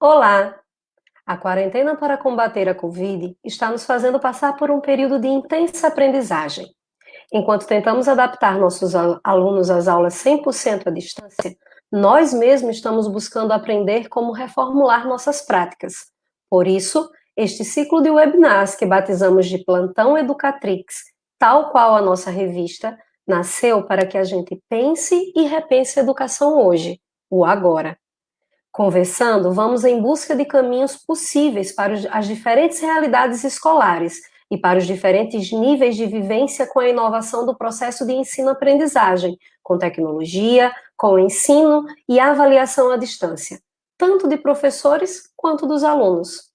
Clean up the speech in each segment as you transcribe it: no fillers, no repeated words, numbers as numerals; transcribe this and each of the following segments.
Olá! A quarentena para combater a Covid está nos fazendo passar por um período de intensa aprendizagem. Enquanto tentamos adaptar nossos alunos às aulas 100% à distância, nós mesmos estamos buscando aprender como reformular nossas práticas. Por isso, este ciclo de webinars que batizamos de Plantão Educatrix, tal qual a nossa revista, nasceu para que a gente pense e repense a educação hoje, o agora. Conversando, vamos em busca de caminhos possíveis para as diferentes realidades escolares e para os diferentes níveis de vivência com a inovação do processo de ensino-aprendizagem, com tecnologia, com ensino e avaliação à distância, tanto de professores quanto dos alunos.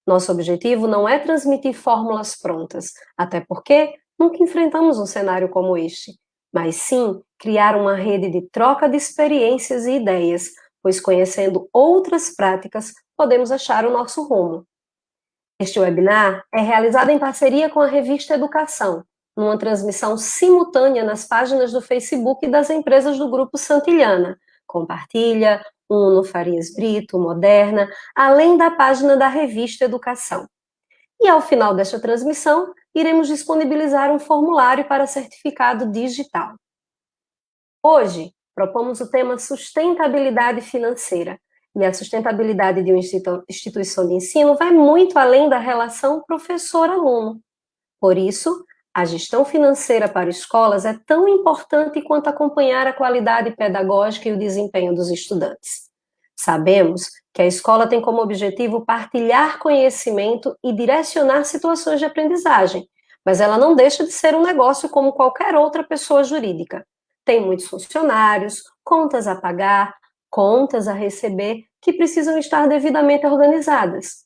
Nosso objetivo não é transmitir fórmulas prontas, até porque nunca enfrentamos um cenário como este, mas sim criar uma rede de troca de experiências e ideias, pois conhecendo outras práticas, podemos achar o nosso rumo. Este webinar é realizado em parceria com a revista Educação, numa transmissão simultânea nas páginas do Facebook das empresas do Grupo Santillana, Compartilha, Uno, Farias Brito, Moderna, além da página da revista Educação. E ao final desta transmissão, iremos disponibilizar um formulário para certificado digital. Hoje, propomos o tema sustentabilidade financeira. E a sustentabilidade de uma instituição de ensino vai muito além da relação professor-aluno. Por isso, a gestão financeira para escolas é tão importante quanto acompanhar a qualidade pedagógica e o desempenho dos estudantes. Sabemos que a escola tem como objetivo partilhar conhecimento e direcionar situações de aprendizagem, mas ela não deixa de ser um negócio como qualquer outra pessoa jurídica. Tem muitos funcionários, contas a pagar, contas a receber, que precisam estar devidamente organizadas.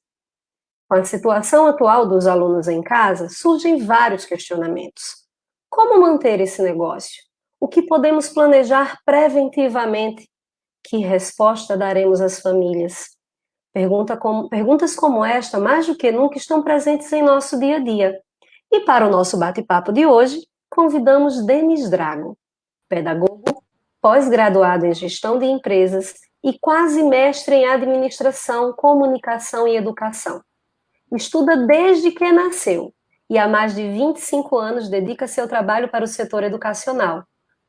Com a situação atual dos alunos em casa, surgem vários questionamentos. Como manter esse negócio? O que podemos planejar preventivamente? Que resposta daremos às famílias? Perguntas como esta, mais do que nunca, estão presentes em nosso dia a dia. E para o nosso bate-papo de hoje, convidamos Denis Drago, pedagogo, pós-graduado em gestão de empresas e quase mestre em administração, comunicação e educação. Estuda desde que nasceu e há mais de 25 anos dedica seu trabalho para o setor educacional.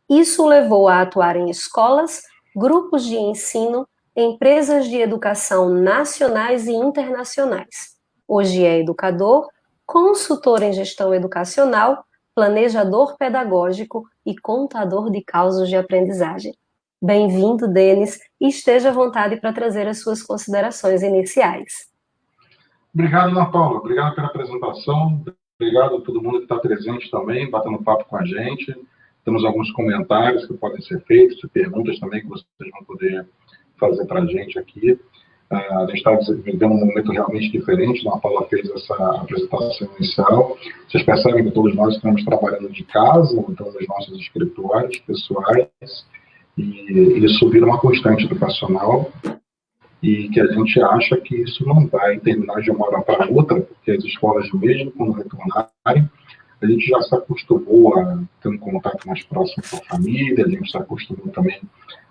Isso o levou a atuar em escolas, grupos de ensino, empresas de educação nacionais e internacionais. Hoje é educador, consultor em gestão educacional, planejador pedagógico e contador de causos de aprendizagem. Bem-vindo, Denis, e esteja à vontade para trazer as suas considerações iniciais. Obrigado, Ana Paula. Obrigado pela apresentação. Obrigado a todo mundo que está presente também, batendo papo com a gente. Temos alguns comentários que podem ser feitos, perguntas também que vocês vão poder fazer para a gente aqui. A gente está vivendo um momento realmente diferente. A Ana Paula fez essa apresentação inicial. Vocês percebem que todos nós estamos trabalhando de casa, então nos nossos escritórios pessoais, e isso vira uma constante educacional, e que a gente acha que isso não vai terminar de uma hora para outra, porque as escolas, mesmo quando retornarem, a gente já se acostumou a ter um contato mais próximo com a família, a gente se acostumou também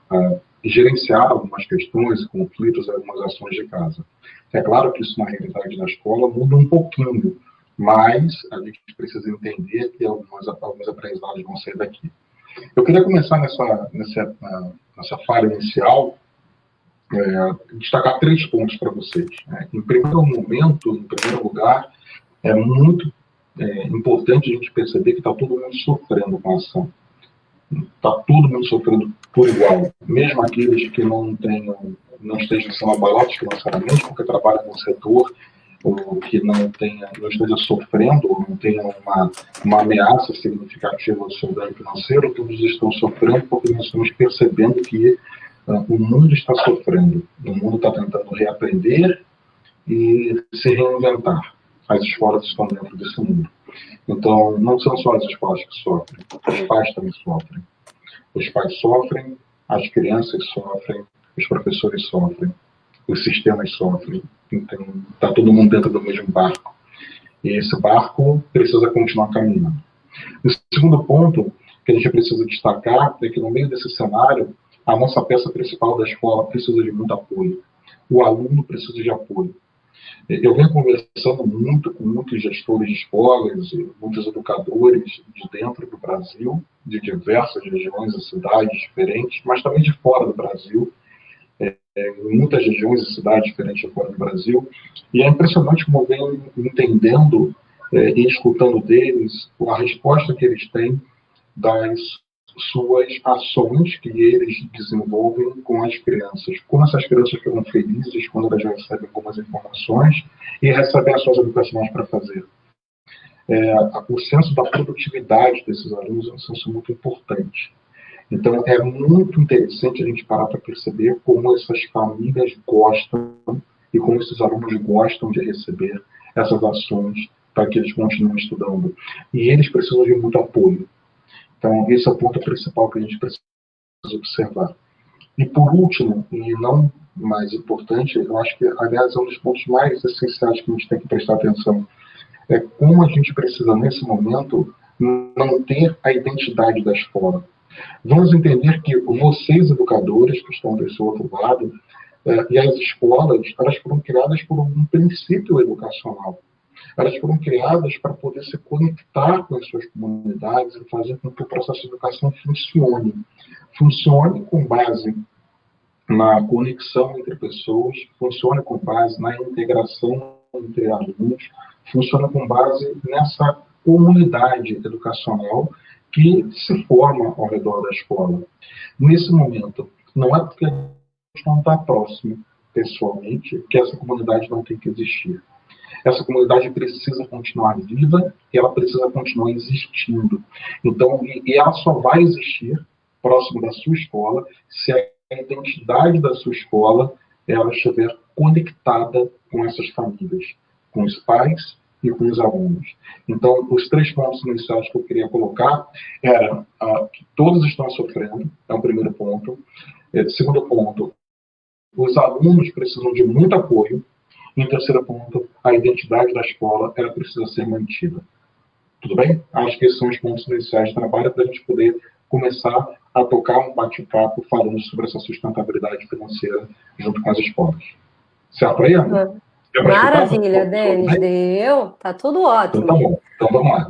a gerenciar algumas questões, conflitos, algumas ações de casa. É claro que isso na realidade da escola muda um pouquinho, mas a gente precisa entender que alguns aprendizados vão sair daqui. Eu queria começar nessa fala inicial, destacar 3 pontos para vocês. Em primeiro lugar, é muito importante a gente perceber que está todo mundo sofrendo com a ação. Está todo mundo sofrendo por igual, mesmo aqueles que não estejam sendo abalados financeiramente, porque trabalham no setor, ou que não esteja sofrendo, ou não tenha uma ameaça significativa ao seu ganho financeiro, todos estão sofrendo porque nós estamos percebendo que o mundo está sofrendo, o mundo está tentando reaprender e se reinventar. As escolas estão dentro desse mundo. Então, não são só as escolas que sofrem, os pais também sofrem. Os pais sofrem, as crianças sofrem, os professores sofrem, os sistemas sofrem. Então, está todo mundo dentro do mesmo barco. E esse barco precisa continuar caminhando. O segundo ponto que a gente precisa destacar é que, no meio desse cenário, a nossa peça principal da escola precisa de muito apoio. o aluno precisa de apoio. Eu venho conversando muito com muitos gestores de escolas, muitos educadores de dentro do Brasil, de diversas regiões e cidades diferentes, mas também de fora do Brasil, em muitas regiões e cidades diferentes de fora do Brasil, e é impressionante como eu venho entendendo e escutando deles a resposta que eles têm das suas ações que eles desenvolvem com as crianças. Como essas crianças ficam felizes quando elas recebem algumas informações e recebem as suas educações para fazer. O senso da produtividade desses alunos é um senso muito importante. Então, é muito interessante a gente parar para perceber como essas famílias gostam e como esses alunos gostam de receber essas ações para que eles continuem estudando. E eles precisam de muito apoio. Então, esse é o ponto principal que a gente precisa observar. E, por último, e não mais importante, eu acho que, aliás, é um dos pontos mais essenciais que a gente tem que prestar atenção, é como a gente precisa, nesse momento, manter a identidade da escola. Vamos entender que vocês, educadores, que estão desse outro lado, e as escolas, elas foram criadas por um princípio educacional. Elas foram criadas para poder se conectar com as suas comunidades e fazer com que o processo de educação funcione. Funcione com base na conexão entre pessoas, funcione com base na integração entre alunos, funciona com base nessa comunidade educacional que se forma ao redor da escola. Nesse momento, não é porque a gente não está próximo pessoalmente que essa comunidade não tem que existir. Essa comunidade precisa continuar viva e ela precisa continuar existindo. Então, e ela só vai existir próximo da sua escola se a identidade da sua escola ela estiver conectada com essas famílias, com os pais e com os alunos. Então, os 3 pontos iniciais que eu queria colocar eram que todos estão sofrendo, é o primeiro ponto. Segundo ponto, os alunos precisam de muito apoio. E em terceiro ponto, a identidade da escola ela precisa ser mantida. Tudo bem? Acho que esses são os pontos iniciais de trabalho para a gente poder começar a tocar um bate-papo falando sobre essa sustentabilidade financeira junto com as escolas. Certo aí, Ana? Maravilha, Denis, deu. Tá tudo ótimo. Então tá bom. Então vamos lá.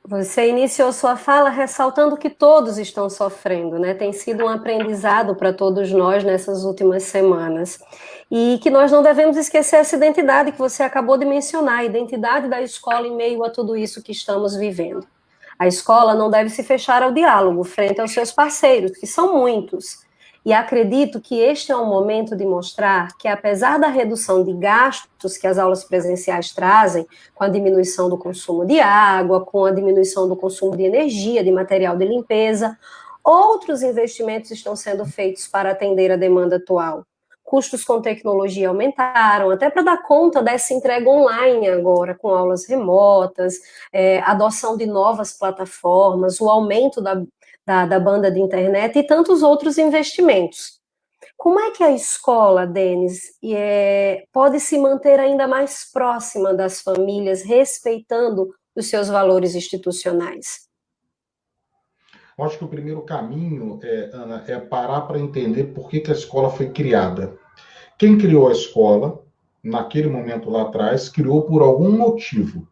Você iniciou sua fala ressaltando que todos estão sofrendo, né? Tem sido um aprendizado para todos nós nessas últimas semanas. E que nós não devemos esquecer essa identidade que você acabou de mencionar, a identidade da escola em meio a tudo isso que estamos vivendo. A escola não deve se fechar ao diálogo frente aos seus parceiros, que são muitos. E acredito que este é um momento de mostrar que, apesar da redução de gastos que as aulas presenciais trazem, com a diminuição do consumo de água, com a diminuição do consumo de energia, de material de limpeza, outros investimentos estão sendo feitos para atender a demanda atual. Custos com tecnologia aumentaram, até para dar conta dessa entrega online agora, com aulas remotas, adoção de novas plataformas, o aumento da banda de internet e tantos outros investimentos. Como é que a escola, Denis, pode se manter ainda mais próxima das famílias, respeitando os seus valores institucionais? Eu acho que o primeiro caminho, Ana, é parar para entender por que a escola foi criada. Quem criou a escola, naquele momento lá atrás, criou por algum motivo.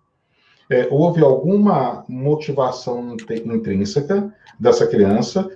Houve alguma motivação intrínseca dessa criança,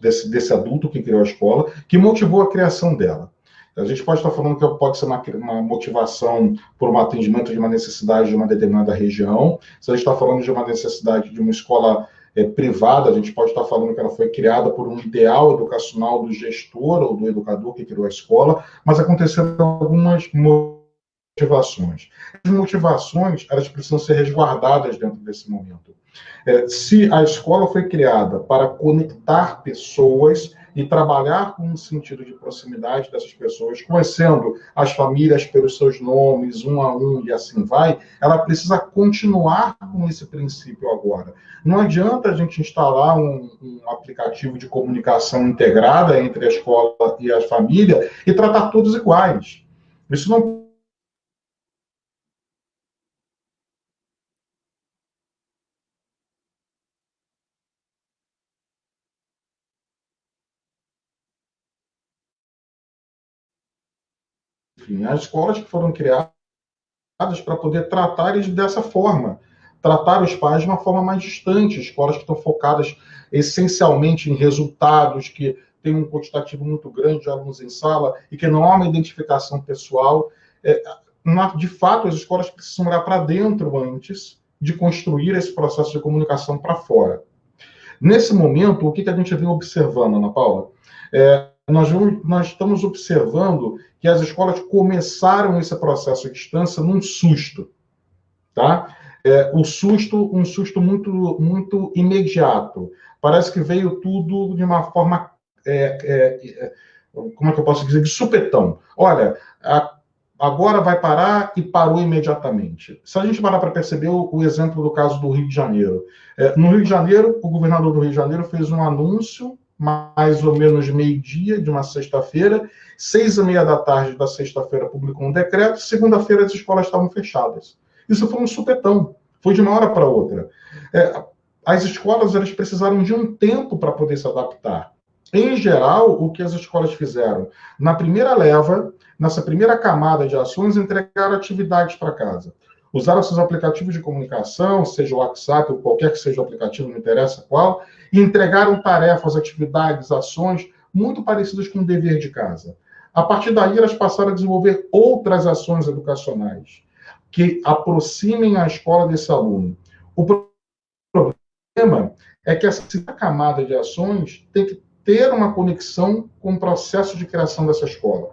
desse adulto que criou a escola, que motivou a criação dela. A gente pode estar falando que pode ser uma motivação por um atendimento de uma necessidade de uma determinada região. Se a gente está falando de uma necessidade de uma escola privada, a gente pode estar falando que ela foi criada por um ideal educacional do gestor ou do educador que criou a escola, mas aconteceram algumas motivações. As motivações, elas precisam ser resguardadas dentro desse momento. Se a escola foi criada para conectar pessoas e trabalhar com um sentido de proximidade dessas pessoas, conhecendo as famílias pelos seus nomes, um a um, e assim vai, ela precisa continuar com esse princípio agora. Não adianta a gente instalar um aplicativo de comunicação integrada entre a escola e a família e tratar todos iguais. Isso não enfim, há escolas que foram criadas para poder tratar eles dessa forma, tratar os pais de uma forma mais distante, escolas que estão focadas essencialmente em resultados, que tem um quantitativo muito grande de alunos em sala e que não há uma identificação pessoal. De fato, as escolas precisam olhar para dentro antes de construir esse processo de comunicação para fora. Nesse momento, o que a gente vem observando, Ana Paula? Nós estamos observando que as escolas começaram esse processo à distância num susto, tá? Um susto muito, muito imediato. Parece que veio tudo de uma forma, como é que eu posso dizer, de supetão. Olha, agora vai parar e parou imediatamente. Se a gente parar para perceber o exemplo do caso do Rio de Janeiro. No Rio de Janeiro, o governador do Rio de Janeiro fez um anúncio, mais ou menos meio-dia de uma sexta-feira, 6h30 da tarde da sexta-feira publicou um decreto, segunda-feira as escolas estavam fechadas. Isso foi um supetão, foi de uma hora para outra. As escolas elas precisaram de um tempo para poder se adaptar. Em geral, o que as escolas fizeram? Na primeira leva, nessa primeira camada de ações, entregaram atividades para casa. Usaram seus aplicativos de comunicação, seja o WhatsApp ou qualquer que seja o aplicativo, não interessa qual, e entregaram tarefas, atividades, ações muito parecidas com o dever de casa. A partir daí, elas passaram a desenvolver outras ações educacionais que aproximem a escola desse aluno. O problema é que essa camada de ações tem que ter uma conexão com o processo de criação dessa escola.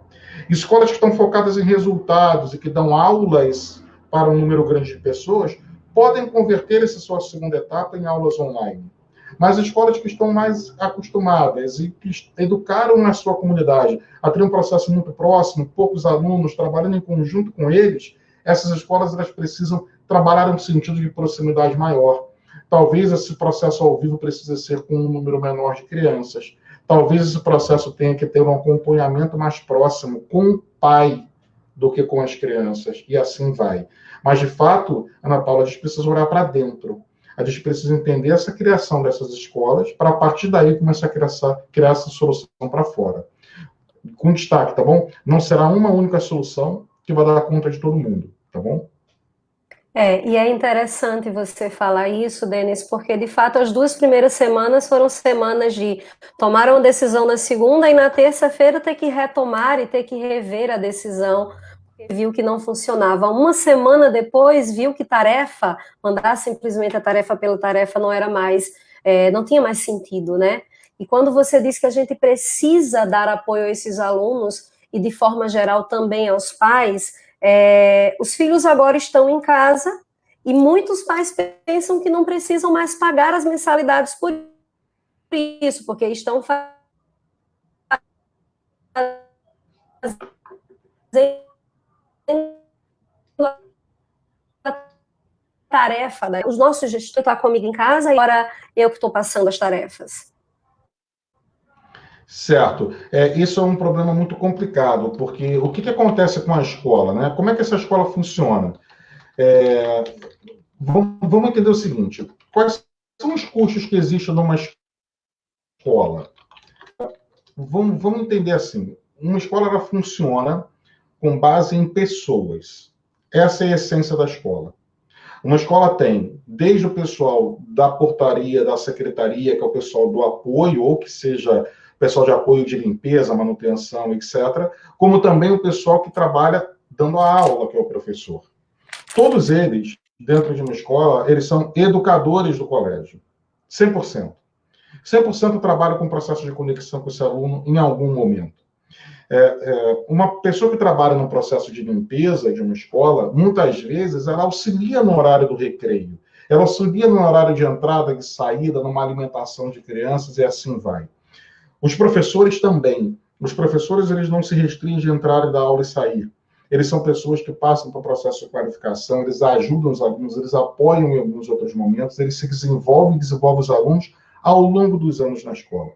Escolas que estão focadas em resultados e que dão aulas para um número grande de pessoas podem converter essa sua segunda etapa em aulas online. Mas escolas que estão mais acostumadas e que educaram na sua comunidade a ter um processo muito próximo, poucos alunos trabalhando em conjunto com eles, essas escolas elas precisam trabalhar um sentido de proximidade maior. Talvez esse processo ao vivo precise ser com um número menor de crianças. Talvez esse processo tenha que ter um acompanhamento mais próximo com o pai do que com as crianças, e assim vai. Mas, de fato, Ana Paula, a gente precisa olhar para dentro. A gente precisa entender essa criação dessas escolas para, a partir daí, começar a criar essa solução para fora. Com destaque, tá bom? Não será uma única solução que vai dar conta de todo mundo, tá bom? E é interessante você falar isso, Denis, porque, de fato, as 2 primeiras semanas foram semanas de tomar uma decisão na segunda e na terça-feira ter que retomar e ter que rever a decisão, porque viu que não funcionava. Uma semana depois, viu que mandar simplesmente a tarefa pela tarefa não era mais, não tinha mais sentido, né? E quando você diz que a gente precisa dar apoio a esses alunos e, de forma geral, também aos pais, os filhos agora estão em casa e muitos pais pensam que não precisam mais pagar as mensalidades por isso, porque estão fazendo a tarefa, né? Os nossos gestores estão comigo em casa e agora eu que estou passando as tarefas. Certo. Isso é um problema muito complicado, porque o que acontece com a escola, né? Como é que essa escola funciona? Vamos entender o seguinte: quais são os custos que existem numa escola? Vamos entender assim: uma escola ela funciona com base em pessoas. Essa é a essência da escola. Uma escola tem desde o pessoal da portaria, da secretaria, que é o pessoal do apoio, ou que seja pessoal de apoio de limpeza, manutenção, etc., como também o pessoal que trabalha dando a aula, que é o professor. Todos eles, dentro de uma escola, eles são educadores do colégio. 100%. 100% trabalham com processo de conexão com esse aluno em algum momento. Uma pessoa que trabalha no processo de limpeza de uma escola, muitas vezes, ela auxilia no horário do recreio. Ela auxilia no horário de entrada, de saída, numa alimentação de crianças, e assim vai. Os professores também. Os professores, eles não se restringem a entrar e dar aula e sair. Eles são pessoas que passam por processo de qualificação, eles ajudam os alunos, eles apoiam em alguns outros momentos, eles se desenvolvem os alunos ao longo dos anos na escola.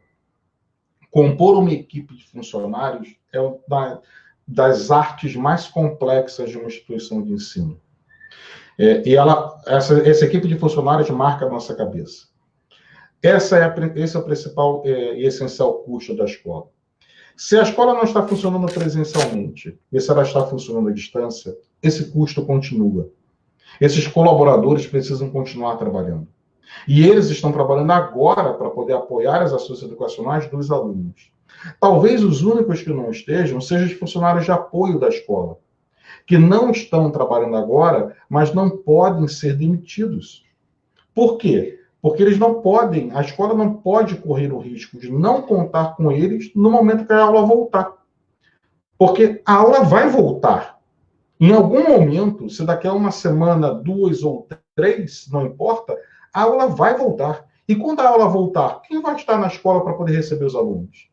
Compor uma equipe de funcionários é uma das artes mais complexas de uma instituição de ensino. Essa equipe de funcionários marca a nossa cabeça. Esse é o principal e essencial custo da escola. Se a escola não está funcionando presencialmente, e se ela está funcionando à distância, esse custo continua. Esses colaboradores precisam continuar trabalhando. E eles estão trabalhando agora para poder apoiar as ações educacionais dos alunos. Talvez os únicos que não estejam sejam os funcionários de apoio da escola, que não estão trabalhando agora, mas não podem ser demitidos. Por quê? Porque eles não podem, a escola não pode correr o risco de não contar com eles no momento que a aula voltar. Porque a aula vai voltar. Em algum momento, se daqui a uma semana, 2 ou 3, não importa, a aula vai voltar. E quando a aula voltar, quem vai estar na escola para poder receber os alunos?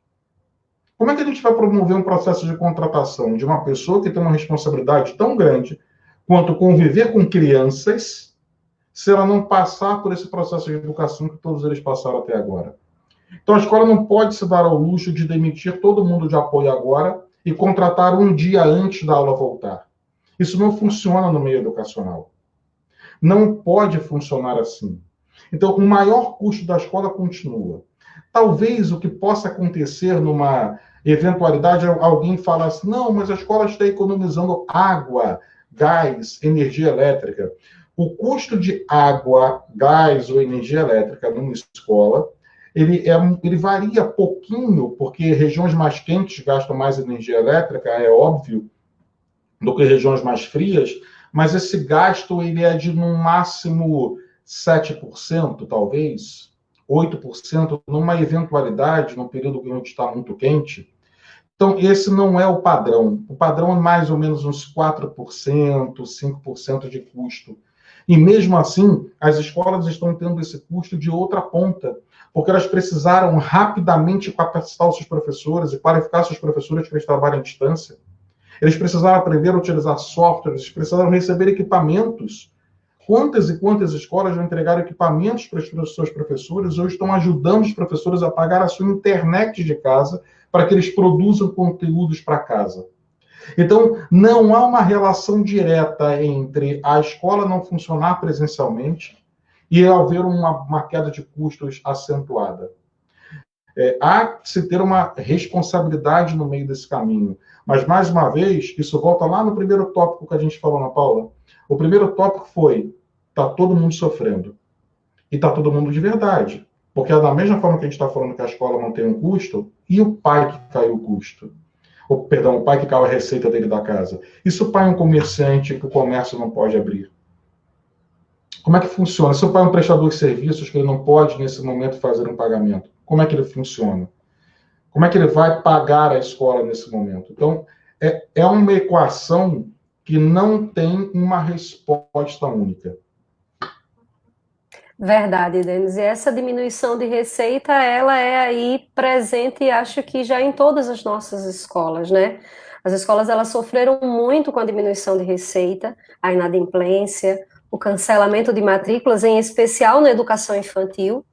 Como é que a gente vai promover um processo de contratação de uma pessoa que tem uma responsabilidade tão grande quanto conviver com crianças, se ela não passar por esse processo de educação que todos eles passaram até agora? Então, a escola não pode se dar ao luxo de demitir todo mundo de apoio agora e contratar um dia antes da aula voltar. Isso não funciona no meio educacional. Não pode funcionar assim. Então, o maior custo da escola continua. Talvez o que possa acontecer numa eventualidade, alguém fala assim, não, mas a escola está economizando água, gás, energia elétrica. O custo de água, gás ou energia elétrica numa escola, ele varia pouquinho, porque regiões mais quentes gastam mais energia elétrica, é óbvio, do que regiões mais frias, mas esse gasto ele é de, no máximo, 7%, talvez, 8%, numa eventualidade, num período que a gente está muito quente. Então, esse não é o padrão. O padrão é mais ou menos uns 4%, 5% de custo. E mesmo assim, as escolas estão tendo esse custo de outra ponta, porque elas precisaram rapidamente capacitar os seus professores e qualificar seus professores para eles trabalhem à distância. Eles precisaram aprender a utilizar softwares, eles precisaram receber equipamentos. Quantas e quantas escolas já entregaram equipamentos para os seus professores ou estão ajudando os professores a pagar a sua internet de casa para que eles produzam conteúdos para casa? Então, não há uma relação direta entre a escola não funcionar presencialmente e haver uma queda de custos acentuada. Há que se ter uma responsabilidade no meio desse caminho. Mas, mais uma vez, isso volta lá no primeiro tópico que a gente falou, Ana Paula. O primeiro tópico foi, está todo mundo sofrendo. E está todo mundo de verdade. Porque da mesma forma que a gente está falando que a escola não tem um custo, e o pai que caiu o custo? O pai que caiu a receita dele da casa. E se o pai é um comerciante que o comércio não pode abrir? Como é que funciona? Se o pai é um prestador de serviços que ele não pode, nesse momento, fazer um pagamento, como é que ele funciona? Como é que ele vai pagar a escola nesse momento? Então, é uma equação que não tem uma resposta única. Verdade, Denis. E essa diminuição de receita, ela é aí presente, acho que já em todas as nossas escolas, né? As escolas, elas sofreram muito com a diminuição de receita, a inadimplência, o cancelamento de matrículas, em especial na educação infantil,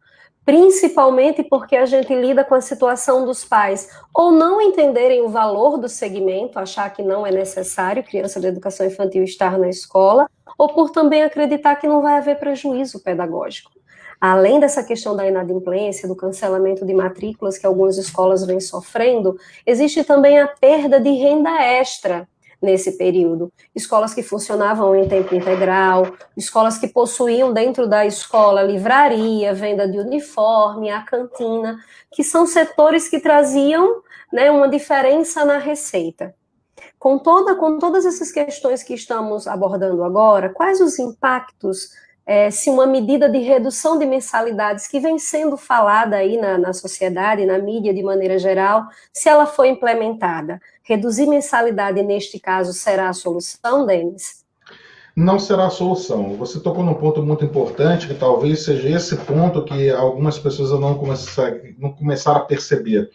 principalmente porque a gente lida com a situação dos pais ou não entenderem o valor do segmento, achar que não é necessário criança de educação infantil estar na escola, ou por também acreditar que não vai haver prejuízo pedagógico. Além dessa questão da inadimplência, do cancelamento de matrículas que algumas escolas vêm sofrendo, existe também a perda de renda extra nesse período. Escolas que funcionavam em tempo integral, escolas que possuíam dentro da escola livraria, venda de uniforme, a cantina, que são setores que traziam, né, uma diferença na receita. Com todas essas questões que estamos abordando agora, quais os impactos, se uma medida de redução de mensalidades que vem sendo falada aí na sociedade, na mídia de maneira geral, se ela for implementada, reduzir mensalidade neste caso será a solução, Denis? Não será a solução. Você tocou num ponto muito importante, que talvez seja esse ponto que algumas pessoas não começaram a perceber.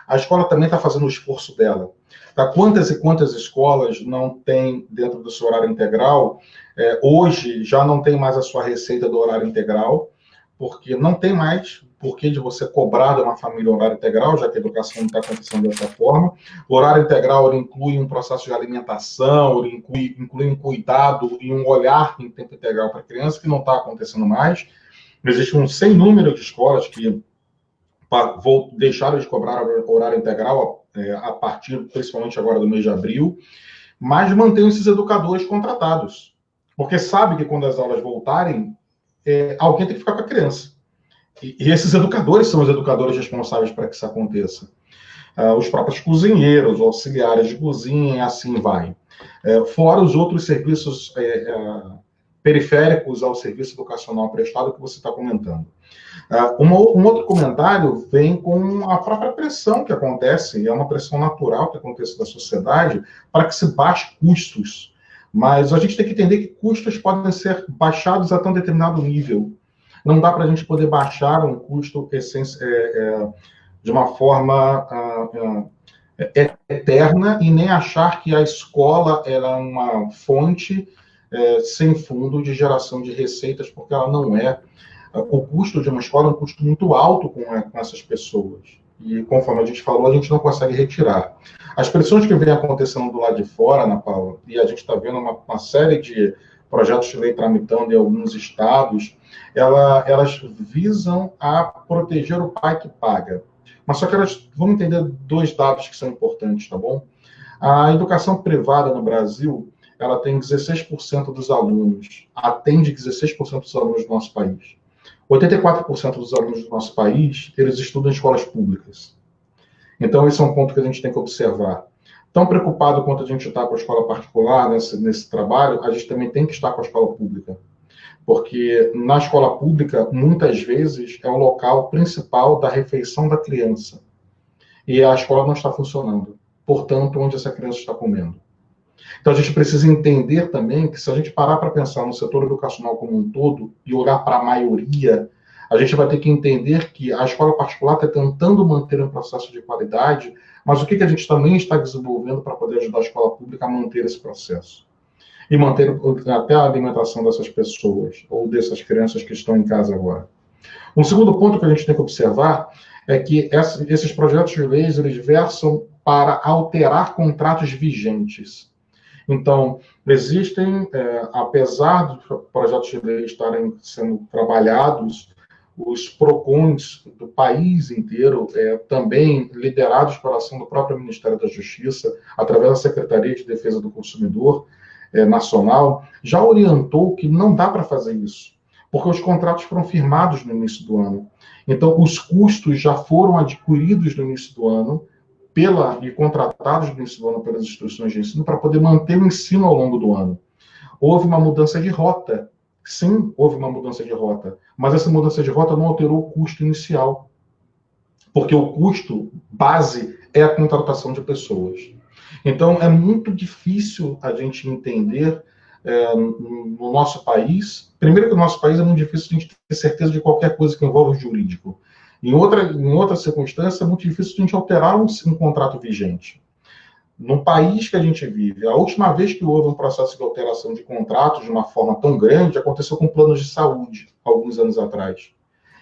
A escola também está fazendo o esforço dela. Tá? Quantas e quantas escolas não têm dentro do seu horário integral? Hoje já não tem mais a sua receita do horário integral, porque não tem mais porquê de você cobrar de uma família horário integral, já que a educação não está acontecendo dessa forma. O horário integral ele inclui um processo de alimentação, ele inclui um cuidado e um olhar em tempo integral para a criança, que não está acontecendo mais. Existe um sem número de escolas que deixaram de cobrar horário integral a partir, principalmente agora do mês de abril, mas mantém esses educadores contratados, porque sabe que quando as aulas voltarem, alguém tem que ficar com a criança. E esses educadores são os educadores responsáveis para que isso aconteça. Os próprios cozinheiros, auxiliares de cozinha, e assim vai. Fora os outros serviços periféricos ao serviço educacional prestado que você está comentando. Um outro comentário vem com a própria pressão que acontece, e é uma pressão natural que acontece da sociedade, para que se baixe custos. Mas a gente tem que entender que custos podem ser baixados até um determinado nível. Não dá para a gente poder baixar um custo de uma forma eterna e nem achar que a escola é uma fonte sem fundo de geração de receitas, porque ela não é. O custo de uma escola é um custo muito alto com essas pessoas. E, conforme a gente falou, a gente não consegue retirar. As pressões que vêm acontecendo do lado de fora, Ana Paula, e a gente está vendo uma série de projetos de lei tramitando em alguns estados, elas visam a proteger o pai que paga. Mas só que vamos entender dois dados que são importantes, tá bom? A educação privada no Brasil, ela tem 16% dos alunos, atende 16% dos alunos do nosso país. 84% dos alunos do nosso país, eles estudam em escolas públicas. Então, esse é um ponto que a gente tem que observar. Tão preocupado quanto a gente está com a escola particular nesse trabalho, a gente também tem que estar com a escola pública. Porque na escola pública, muitas vezes, é o local principal da refeição da criança. E a escola não está funcionando. Portanto, onde essa criança está comendo. Então, a gente precisa entender também que se a gente parar para pensar no setor educacional como um todo e olhar para a maioria, a gente vai ter que entender que a escola particular está tentando manter um processo de qualidade, mas o que a gente também está desenvolvendo para poder ajudar a escola pública a manter esse processo? E manter até a alimentação dessas pessoas, ou dessas crianças que estão em casa agora. Um segundo ponto que a gente tem que observar é que esses projetos de leis, eles versam para alterar contratos vigentes. Então, existem, apesar dos projetos de lei estarem sendo trabalhados, os PROCONs do país inteiro, também liderados pela ação do próprio Ministério da Justiça, através da Secretaria de Defesa do Consumidor Nacional, já orientou que não dá para fazer isso, porque os contratos foram firmados no início do ano. Então, os custos já foram adquiridos no início do ano, e contratados no início do ano pelas instituições de ensino para poder manter o ensino ao longo do ano. Houve uma mudança de rota. Sim, houve uma mudança de rota. Mas essa mudança de rota não alterou o custo inicial. Porque o custo base é a contratação de pessoas. Então, é muito difícil a gente entender no nosso país. Primeiro que no nosso país é muito difícil a gente ter certeza de qualquer coisa que envolve o jurídico. Em outra circunstância, é muito difícil a gente alterar um contrato vigente. No país que a gente vive, a última vez que houve um processo de alteração de contratos de uma forma tão grande, aconteceu com planos de saúde, alguns anos atrás.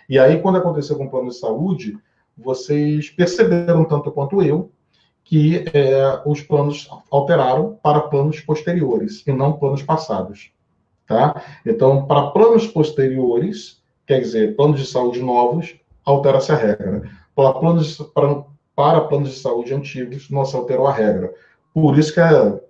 E aí, quando aconteceu com planos de saúde, vocês perceberam, tanto quanto eu, que os planos alteraram para planos posteriores, e não planos passados. Tá? Então, para planos posteriores, quer dizer, planos de saúde novos, altera-se a regra. Para planos de saúde antigos, não se alterou a regra. Por isso que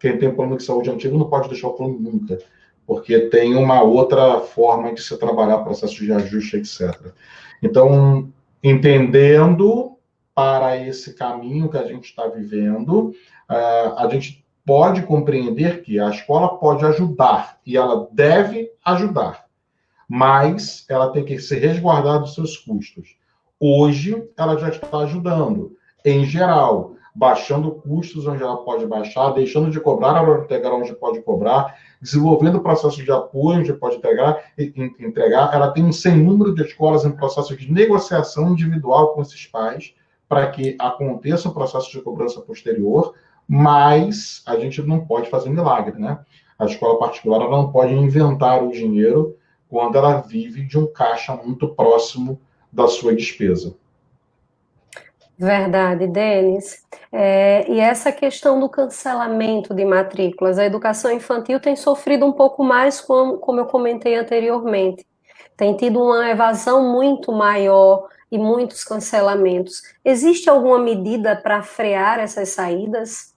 quem tem plano de saúde antigo não pode deixar o plano nunca, porque tem uma outra forma de se trabalhar processo de ajuste, etc. Então, entendendo para esse caminho que a gente está vivendo, a gente pode compreender que a escola pode ajudar, e ela deve ajudar, mas ela tem que se resguardar dos seus custos. Hoje, ela já está ajudando, em geral, baixando custos onde ela pode baixar, deixando de cobrar a hora integral onde pode cobrar, desenvolvendo processos de apoio onde pode entregar. Ela tem um sem número de escolas em processo de negociação individual com esses pais, para que aconteça o processo de cobrança posterior, mas a gente não pode fazer milagre, né? A escola particular ela não pode inventar o dinheiro quando ela vive de um caixa muito próximo da sua despesa. Verdade, Denis. E essa questão do cancelamento de matrículas, a educação infantil tem sofrido um pouco mais, como eu comentei anteriormente. tem tido uma evasão muito maior e muitos cancelamentos. Existe alguma medida para frear essas saídas?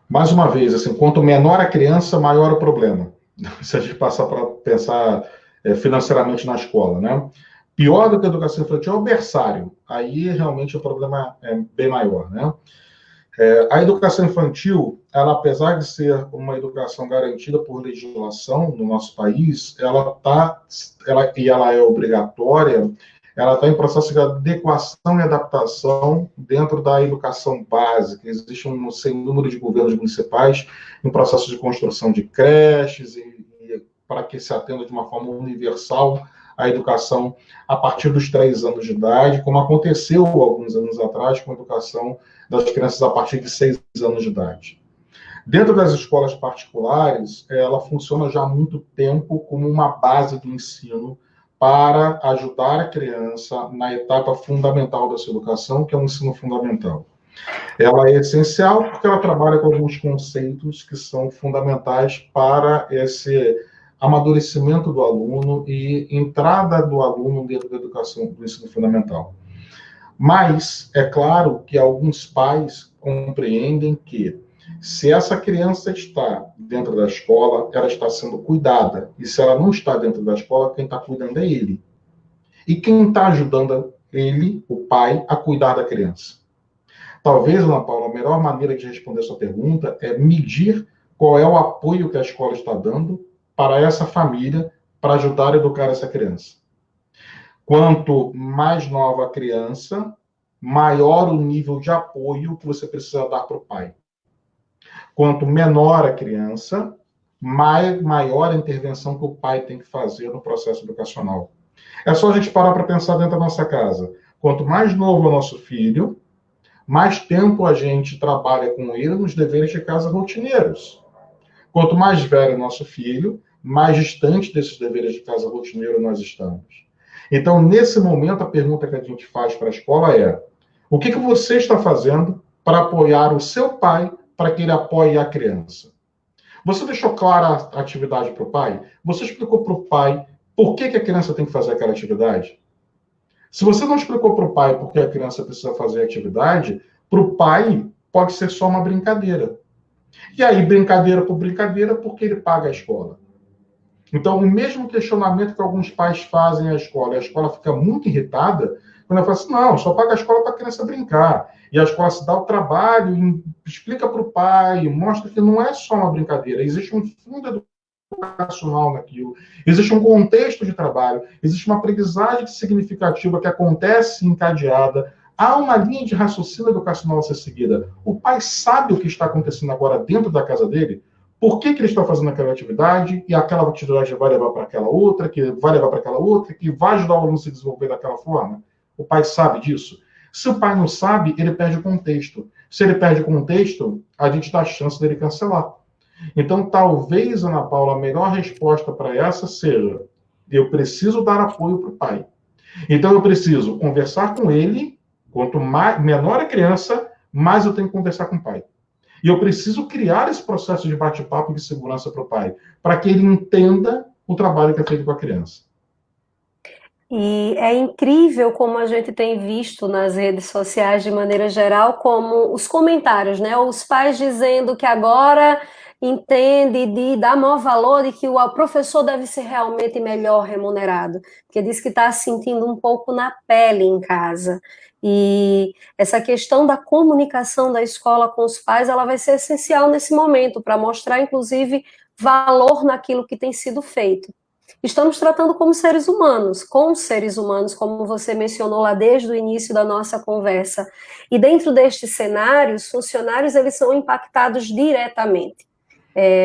Mais uma vez, assim, quanto menor a criança, maior o problema. Se a gente passar para pensar financeiramente na escola, né? Pior do que a educação infantil é o berçário. Aí realmente o problema é bem maior, né? A educação infantil, ela, apesar de ser uma educação garantida por legislação no nosso país, ela é obrigatória, ela está em processo de adequação e adaptação dentro da educação básica. Existe um sem número de governos municipais em processo de construção de creches para que se atenda de uma forma universal a educação a partir dos 3 anos de idade, como aconteceu alguns anos atrás com a educação das crianças a partir de 6 anos de idade. Dentro das escolas particulares, ela funciona já há muito tempo como uma base de ensino para ajudar a criança na etapa fundamental da sua educação, que é o ensino fundamental. Ela é essencial porque ela trabalha com alguns conceitos que são fundamentais para esse amadurecimento do aluno e entrada do aluno dentro da educação do ensino fundamental. Mas é claro que alguns pais compreendem que se essa criança está dentro da escola, ela está sendo cuidada. E se ela não está dentro da escola, quem está cuidando é ele. E quem está ajudando ele, o pai, a cuidar da criança? Talvez, Ana Paula, a melhor maneira de responder essa pergunta é medir qual é o apoio que a escola está dando para essa família para ajudar a educar essa criança. Quanto mais nova a criança, maior o nível de apoio que você precisa dar para o pai. Quanto menor a criança, maior a intervenção que o pai tem que fazer no processo educacional. É só a gente parar para pensar dentro da nossa casa. Quanto mais novo é o nosso filho, mais tempo a gente trabalha com ele nos deveres de casa rotineiros. Quanto mais velho é o nosso filho, mais distante desses deveres de casa rotineiro nós estamos. Então, nesse momento, a pergunta que a gente faz para a escola é: o que você está fazendo para apoiar o seu pai para que ele apoie a criança? Você deixou clara a atividade para o pai? Você explicou para o pai por que a criança tem que fazer aquela atividade? Se você não explicou para o pai por que a criança precisa fazer a atividade, para o pai pode ser só uma brincadeira. E aí, brincadeira por brincadeira, porque ele paga a escola. Então, o mesmo questionamento que alguns pais fazem à escola, e a escola fica muito irritada, quando ela fala assim, não, só paga a escola para a criança brincar. E a escola se dá o trabalho, explica para o pai, mostra que não é só uma brincadeira, existe um fundo educacional naquilo, existe um contexto de trabalho, existe uma aprendizagem significativa que acontece encadeada, há uma linha de raciocínio educacional a ser seguida. O pai sabe o que está acontecendo agora dentro da casa dele, por que ele está fazendo aquela atividade, e aquela atividade vai levar para aquela outra, que vai levar para aquela outra, que vai ajudar o aluno a se desenvolver daquela forma. O pai sabe disso. Se o pai não sabe, ele perde o contexto. Se ele perde o contexto, a gente dá a chance dele cancelar. Então, talvez, Ana Paula, a melhor resposta para essa seja: eu preciso dar apoio para o pai. Então, eu preciso conversar com ele, quanto menor a criança, mais eu tenho que conversar com o pai. E eu preciso criar esse processo de bate-papo de segurança para o pai, para que ele entenda o trabalho que é feito com a criança. E é incrível como a gente tem visto nas redes sociais, de maneira geral, como os comentários, né? Os pais dizendo que agora entende de dar maior valor e que o professor deve ser realmente melhor remunerado, porque diz que está sentindo um pouco na pele em casa. E essa questão da comunicação da escola com os pais, ela vai ser essencial nesse momento, para mostrar, inclusive, valor naquilo que tem sido feito. Estamos tratando como seres humanos, com os seres humanos, como você mencionou lá desde o início da nossa conversa. E dentro destes cenários, os funcionários eles são impactados diretamente.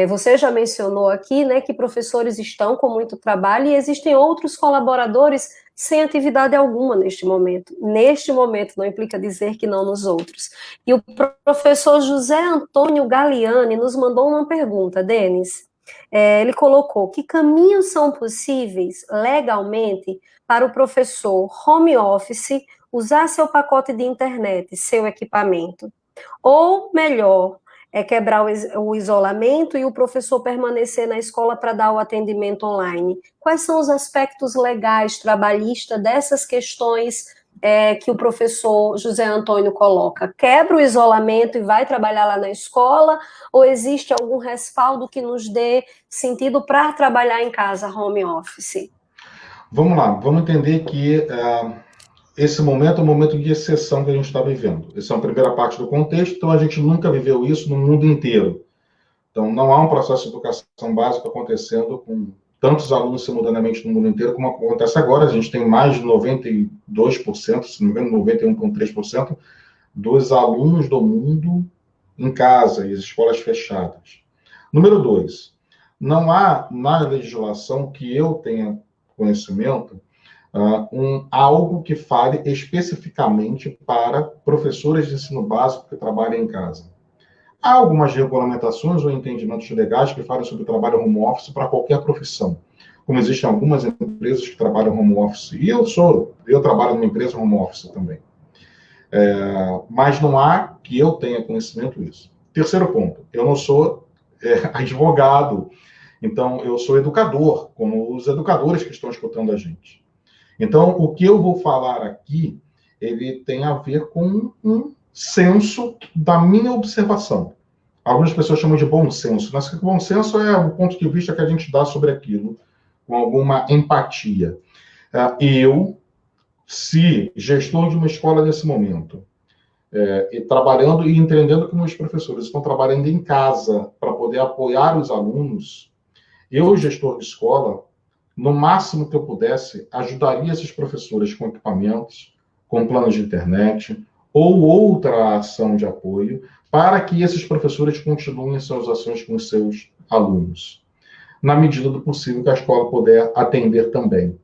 Você já mencionou aqui, né, que professores estão com muito trabalho e existem outros colaboradores sem atividade alguma neste momento. Neste momento, não implica dizer que não nos outros. E o professor José Antônio Galiani nos mandou uma pergunta, Denis. Ele colocou: que caminhos são possíveis legalmente para o professor home office usar seu pacote de internet, seu equipamento? Ou melhor, é quebrar o isolamento e o professor permanecer na escola para dar o atendimento online. Quais são os aspectos legais, trabalhistas dessas questões que o professor José Antônio coloca? Quebra o isolamento e vai trabalhar lá na escola, ou existe algum respaldo que nos dê sentido para trabalhar em casa, home office? Vamos lá, vamos entender que esse momento é um momento de exceção que a gente está vivendo. Essa é a primeira parte do contexto, então a gente nunca viveu isso no mundo inteiro. Então, não há um processo de educação básica acontecendo com tantos alunos simultaneamente no mundo inteiro como acontece agora. A gente tem mais de 92%, se não me engano, 91,3% dos alunos do mundo em casa e as escolas fechadas. Número 2, não há na legislação que eu tenha conhecimento algo que fale especificamente para professores de ensino básico que trabalham em casa. Há algumas regulamentações ou entendimentos legais que falam sobre o trabalho home office para qualquer profissão, como existem algumas empresas que trabalham home office, e eu trabalho numa empresa home office também. Mas não há que eu tenha conhecimento disso. Terceiro ponto, eu não sou advogado, então eu sou educador, como os educadores que estão escutando a gente. Então, o que eu vou falar aqui, ele tem a ver com um senso da minha observação. Algumas pessoas chamam de bom senso, mas bom senso é o ponto de vista que a gente dá sobre aquilo, com alguma empatia. Eu, se gestor de uma escola nesse momento, e trabalhando e entendendo que meus professores estão trabalhando em casa para poder apoiar os alunos, eu, gestor de escola, no máximo que eu pudesse, ajudaria esses professores com equipamentos, com planos de internet, ou outra ação de apoio, para que esses professores continuem suas ações com os seus alunos, na medida do possível que a escola puder atender também.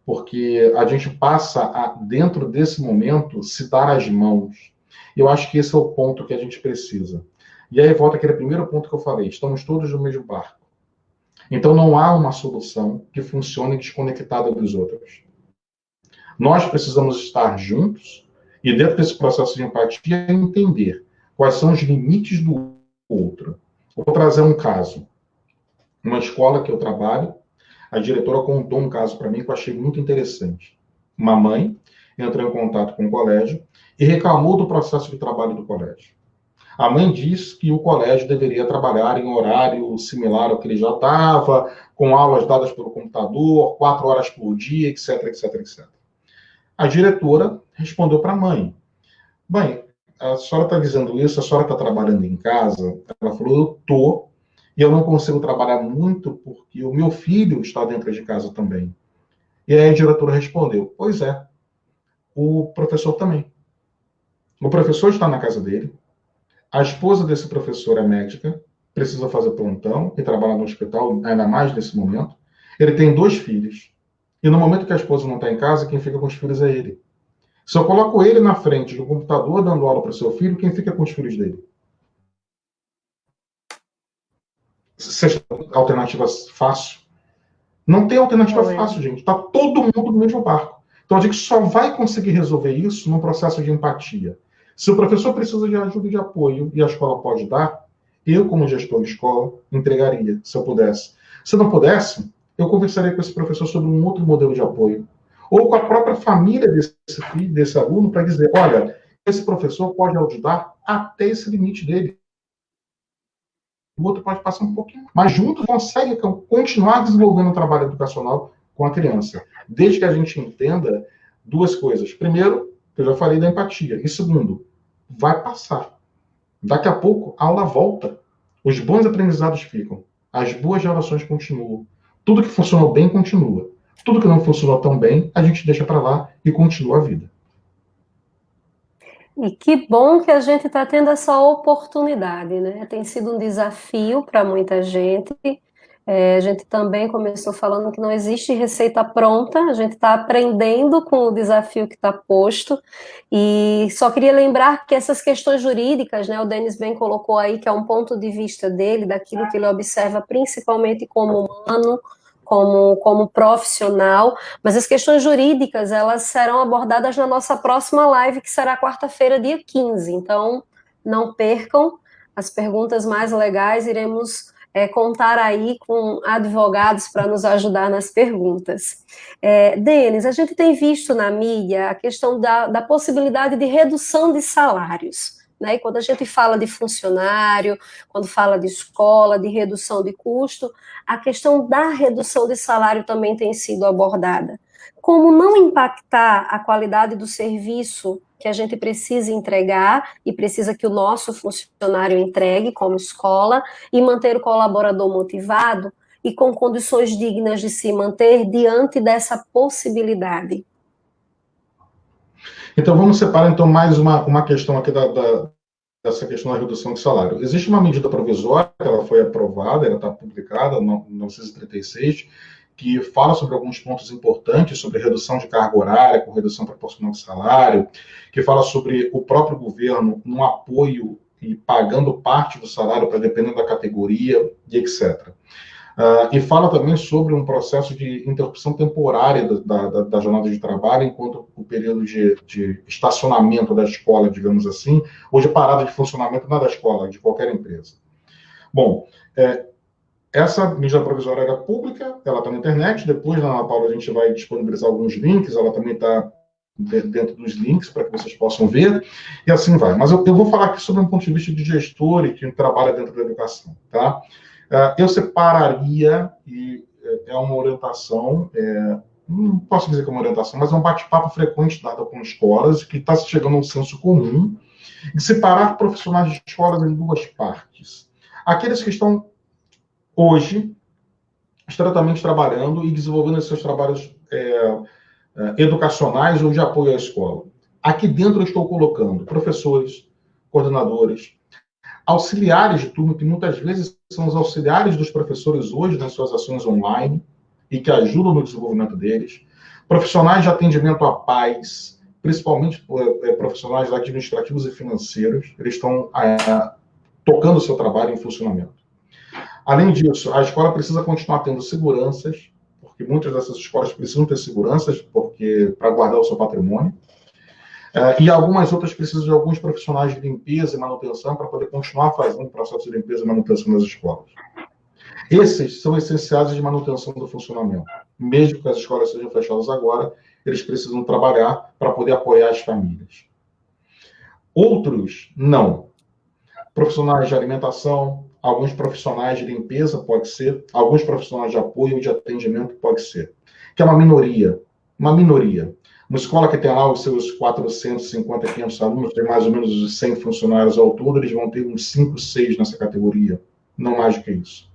Porque a gente passa, dentro desse momento, se dar as mãos. Eu acho que esse é o ponto que a gente precisa. E aí volta aquele primeiro ponto que eu falei, estamos todos no mesmo barco. Então não há uma solução que funcione desconectada dos outros. Nós precisamos estar juntos e dentro desse processo de empatia entender quais são os limites do outro. Vou trazer um caso. Uma escola que eu trabalho, a diretora contou um caso para mim que eu achei muito interessante. Uma mãe entrou em contato com o colégio e reclamou do processo de trabalho do colégio. A mãe diz que o colégio deveria trabalhar em horário similar ao que ele já estava, com aulas dadas pelo computador, 4 horas por dia, etc, etc, etc. A diretora respondeu para a mãe: mãe, a senhora está dizendo isso, a senhora está trabalhando em casa? Ela falou: eu estou, e eu não consigo trabalhar muito porque o meu filho está dentro de casa também. E aí a diretora respondeu: pois é, o professor também. O professor está na casa dele, a esposa desse professor é médica, precisa fazer plantão e trabalha no hospital, ainda mais nesse momento. Ele tem 2 filhos. E no momento que a esposa não está em casa, quem fica com os filhos é ele. Se eu coloco ele na frente do computador dando aula para o seu filho, quem fica com os filhos dele? Alternativa fácil? Não tem alternativa fácil, gente. Está todo mundo no mesmo barco. Então a gente só vai conseguir resolver isso num processo de empatia. Se o professor precisa de ajuda e de apoio e a escola pode dar, eu, como gestor de escola, entregaria, se eu pudesse. Se não pudesse, eu conversaria com esse professor sobre um outro modelo de apoio. Ou com a própria família desse aluno para dizer: olha, esse professor pode ajudar até esse limite dele. O outro pode passar um pouquinho, mas juntos consegue continuar desenvolvendo o trabalho educacional com a criança. Desde que a gente entenda 2 coisas. Primeiro, que eu já falei da empatia. E segundo, vai passar. Daqui a pouco, a aula volta. Os bons aprendizados ficam. As boas relações continuam. Tudo que funcionou bem, continua. Tudo que não funcionou tão bem, a gente deixa para lá e continua a vida. E que bom que a gente está tendo essa oportunidade, né? Tem sido um desafio para muita gente. A gente também começou falando que não existe receita pronta, a gente está aprendendo com o desafio que está posto. E só queria lembrar que essas questões jurídicas, né, o Denis bem colocou aí, que é um ponto de vista dele, daquilo que ele observa principalmente como humano, como profissional, mas as questões jurídicas, elas serão abordadas na nossa próxima live, que será quarta-feira, dia 15. Então, não percam. as perguntas mais legais, iremos contar aí com advogados para nos ajudar nas perguntas. Denis, a gente tem visto na mídia a questão da possibilidade de redução de salários, né? E quando a gente fala de funcionário, quando fala de escola, de redução de custo, a questão da redução de salário também tem sido abordada. Como não impactar a qualidade do serviço que a gente precisa entregar e precisa que o nosso funcionário entregue como escola e manter o colaborador motivado e com condições dignas de se manter diante dessa possibilidade. Então, vamos separar então mais uma questão aqui dessa questão da redução de salário. Existe uma medida provisória, ela foi aprovada, ela está publicada, 936, que fala sobre alguns pontos importantes, sobre redução de carga horária, com redução proporcional de salário, que fala sobre o próprio governo no apoio e pagando parte do salário para dependendo da categoria, e etc. E fala também sobre um processo de interrupção temporária da jornada de trabalho, enquanto o período de estacionamento da escola, digamos assim, ou de parada de funcionamento não da escola, de qualquer empresa. Bom, essa medida provisória era pública, ela está na internet, depois, na Ana Paula, a gente vai disponibilizar alguns links, ela também está dentro dos links para que vocês possam ver, e assim vai. Mas eu vou falar aqui sobre um ponto de vista de gestor e que trabalha dentro da educação, tá? Eu separaria, e é uma orientação, não posso dizer que é uma orientação, mas é um bate-papo frequente dado com escolas, que está chegando a um senso comum, de separar profissionais de escolas em duas partes. Aqueles que estão hoje, estreitamente trabalhando e desenvolvendo esses seus trabalhos educacionais ou de apoio à escola. Aqui dentro eu estou colocando professores, coordenadores, auxiliares de turma, que muitas vezes são os auxiliares dos professores hoje nas suas ações online e que ajudam no desenvolvimento deles, profissionais de atendimento a pais, principalmente profissionais administrativos e financeiros, eles estão tocando o seu trabalho em funcionamento. Além disso, a escola precisa continuar tendo seguranças, porque muitas dessas escolas precisam ter seguranças para guardar o seu patrimônio. E algumas outras precisam de alguns profissionais de limpeza e manutenção para poder continuar fazendo o processo de limpeza e manutenção das escolas. Esses são essenciais de manutenção do funcionamento. Mesmo que as escolas sejam fechadas agora, eles precisam trabalhar para poder apoiar as famílias. Outros, não. Profissionais de alimentação, alguns profissionais de limpeza, pode ser, alguns profissionais de apoio e de atendimento, pode ser. Que é uma minoria. Uma minoria. Uma escola que tem lá os seus 450, 500 alunos, tem mais ou menos 100 funcionários ao todo, eles vão ter uns 5, 6 nessa categoria. Não mais do que isso.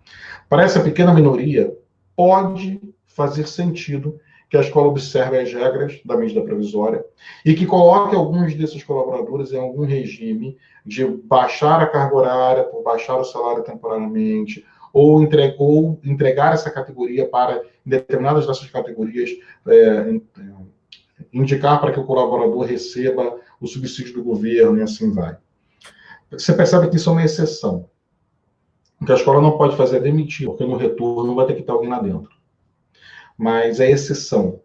Para essa pequena minoria, pode fazer sentido que a escola observe as regras da medida provisória e que coloque alguns desses colaboradores em algum regime de baixar a carga horária, por baixar o salário temporariamente, ou entregar essa categoria para, em determinadas dessas categorias, indicar para que o colaborador receba o subsídio do governo e assim vai. Você percebe que isso é uma exceção. O que a escola não pode fazer é demitir, porque no retorno vai ter que ter alguém lá dentro. Mas é exceção.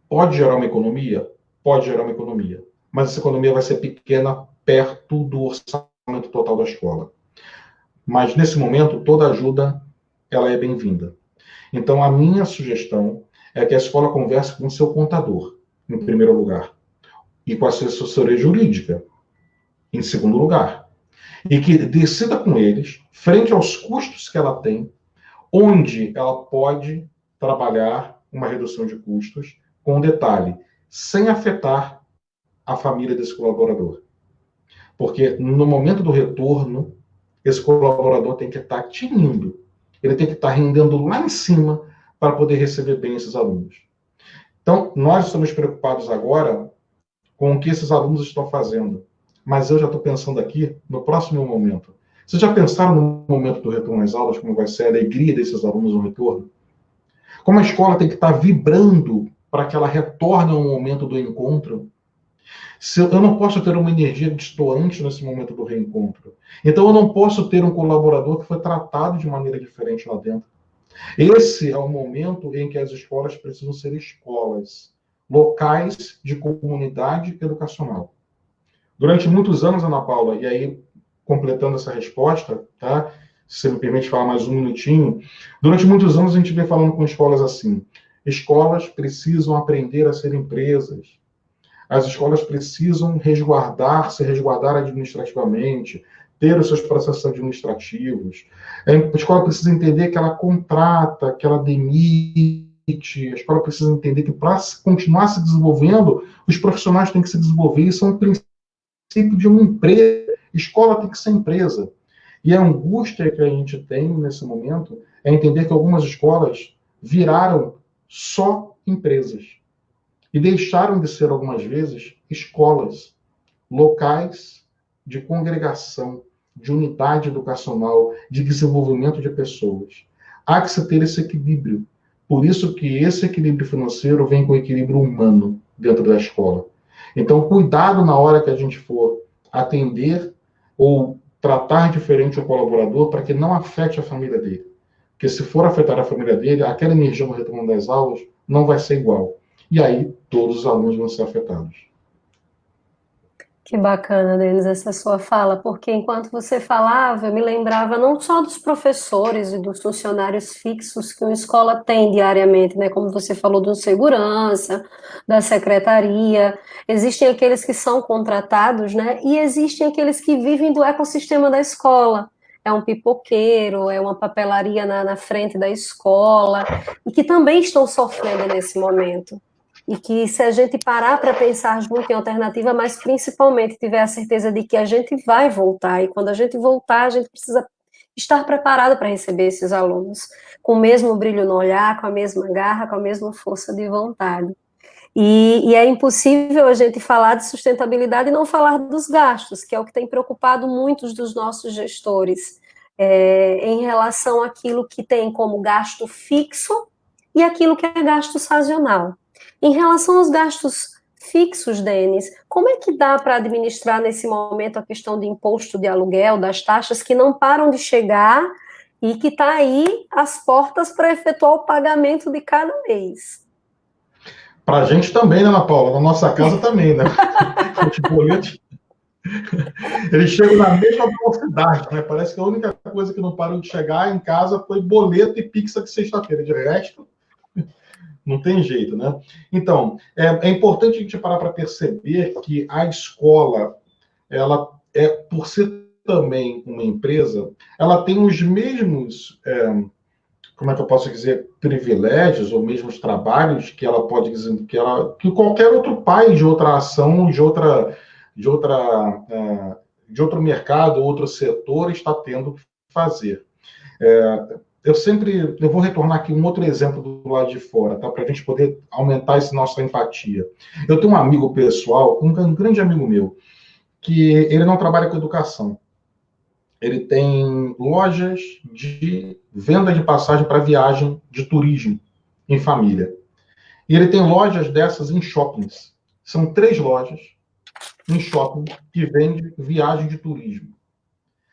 Pode gerar uma economia? Pode gerar uma economia. Mas essa economia vai ser pequena perto do orçamento total da escola. Mas, nesse momento, toda ajuda ela é bem-vinda. Então, a minha sugestão é que a escola converse com o seu contador, em primeiro lugar, e com a sua assessoria jurídica, em segundo lugar. E que decida com eles, frente aos custos que ela tem, onde ela pode trabalhar uma redução de custos, com detalhe, sem afetar a família desse colaborador. Porque no momento do retorno, esse colaborador tem que estar tinindo, ele tem que estar rendendo lá em cima para poder receber bem esses alunos. Então, nós estamos preocupados agora com o que esses alunos estão fazendo. Mas eu já estou pensando aqui no próximo momento. Vocês já pensaram no momento do retorno às aulas, como vai ser a alegria desses alunos no retorno? Como a escola tem que estar vibrando para que ela retorne ao momento do encontro? Eu não posso ter uma energia destoante nesse momento do reencontro. Então eu não posso ter um colaborador que foi tratado de maneira diferente lá dentro. Esse é o momento em que as escolas precisam ser escolas, locais de comunidade educacional. Durante muitos anos, Ana Paula, e aí completando essa resposta, tá? Se você me permite falar mais um minutinho. Durante muitos anos a gente vem falando com escolas assim: escolas precisam aprender a ser empresas, as escolas precisam se resguardar administrativamente, ter os seus processos administrativos. A escola precisa entender que ela contrata, que ela demite. A escola precisa entender que para continuar se desenvolvendo, os profissionais têm que se desenvolver. Isso é um princípio de uma empresa. Escola tem que ser empresa. E a angústia que a gente tem nesse momento é entender que algumas escolas viraram só empresas e deixaram de ser, algumas vezes, escolas, locais de congregação, de unidade educacional, de desenvolvimento de pessoas. Há que se ter esse equilíbrio. Por isso que esse equilíbrio financeiro vem com o equilíbrio humano dentro da escola. Então, cuidado na hora que a gente for atender ou tratar diferente o colaborador para que não afete a família dele. Porque se for afetar a família dele, aquela energia no retorno das aulas não vai ser igual. E aí, todos os alunos vão ser afetados. Que bacana, Denis, essa sua fala, porque enquanto você falava, eu me lembrava não só dos professores e dos funcionários fixos que uma escola tem diariamente, né? Como você falou do segurança, da secretaria, existem aqueles que são contratados, né? E existem aqueles que vivem do ecossistema da escola. É um pipoqueiro, é uma papelaria na frente da escola, e que também estão sofrendo nesse momento. E que se a gente parar para pensar junto em alternativa, mas principalmente tiver a certeza de que a gente vai voltar, e quando a gente voltar, a gente precisa estar preparado para receber esses alunos, com o mesmo brilho no olhar, com a mesma garra, com a mesma força de vontade. E é impossível a gente falar de sustentabilidade e não falar dos gastos, que é o que tem preocupado muitos dos nossos gestores, em relação àquilo que tem como gasto fixo e aquilo que é gasto sazonal. Em relação aos gastos fixos, Denis, como é que dá para administrar nesse momento a questão de imposto de aluguel, das taxas que não param de chegar e que está aí às portas para efetuar o pagamento de cada mês? Para a gente também, né, Ana Paula? Na nossa casa também, né? Os boletos, eles chegam na mesma velocidade, né? Parece que a única coisa que não parou de chegar em casa foi boleto e pizza de sexta-feira. De resto, não tem jeito, né? Então, é importante a gente parar para perceber que a escola, ela por ser também uma empresa, ela tem os mesmos, como é que eu posso dizer, privilégios ou mesmos trabalhos que ela pode dizer que qualquer outro pai de outra ação, de outro mercado, outro setor está tendo que fazer. Eu vou retornar aqui um outro exemplo do lado de fora, tá? Para a gente poder aumentar essa nossa empatia. Eu tenho um amigo pessoal, um grande amigo meu, que ele não trabalha com educação. Ele tem lojas de venda de passagem para viagem de turismo em família. E ele tem lojas dessas em shoppings. São 3 lojas em shopping que vende viagem de turismo.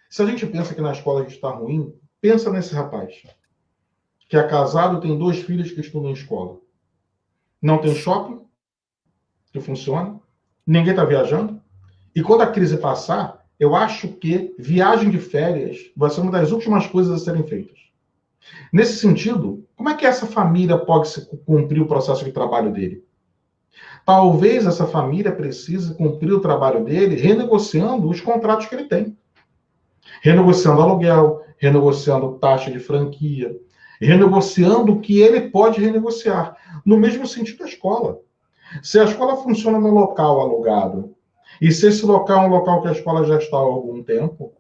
Se a gente pensa que na escola a gente está ruim, pensa nesse rapaz, que é casado, tem 2 filhos que estudam em escola. Não tem shopping que funciona, ninguém está viajando. E quando a crise passar, eu acho que viagem de férias vai ser uma das últimas coisas a serem feitas. Nesse sentido, como é que essa família pode cumprir o processo de trabalho dele? Talvez essa família precise cumprir o trabalho dele renegociando os contratos que ele tem. Renegociando aluguel, renegociando taxa de franquia, renegociando o que ele pode renegociar. No mesmo sentido da escola. Se a escola funciona no local alugado, e se esse local é um local que a escola já está há algum tempo,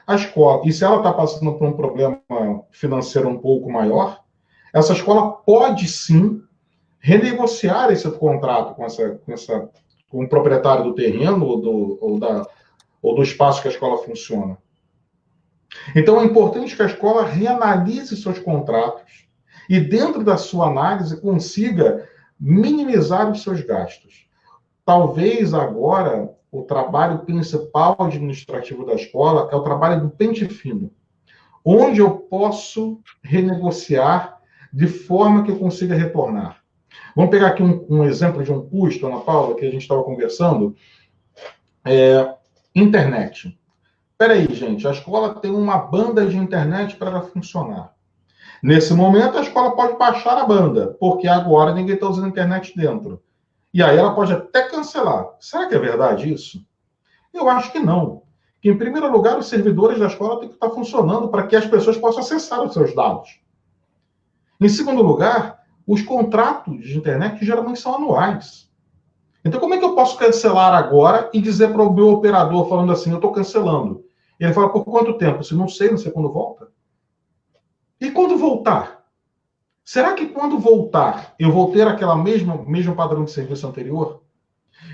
a escola, e se ela está passando por um problema financeiro um pouco maior, essa escola pode sim renegociar esse contrato com o proprietário do terreno ou do espaço que a escola funciona. Então é importante que a escola reanalise seus contratos e, dentro da sua análise, consiga minimizar os seus gastos. Talvez agora o trabalho principal administrativo da escola é o trabalho do pente fino, onde eu posso renegociar de forma que eu consiga retornar. Vamos pegar aqui um exemplo de um custo, Ana Paula, que a gente estava conversando. Internet. peraí, gente, a escola tem uma banda de internet para ela funcionar. Nesse momento, a escola pode baixar a banda, porque agora ninguém está usando a internet dentro. E aí ela pode até cancelar. Será que é verdade isso? Eu acho que não. Que, em primeiro lugar, os servidores da escola têm que estar funcionando para que as pessoas possam acessar os seus dados. Em segundo lugar, os contratos de internet geralmente são anuais. Então, como é que eu posso cancelar agora e dizer para o meu operador, falando assim, eu estou cancelando? Ele fala, por quanto tempo? Se não sei quando volta. E quando voltar? Será que quando voltar, eu vou ter aquela mesmo padrão de serviço anterior?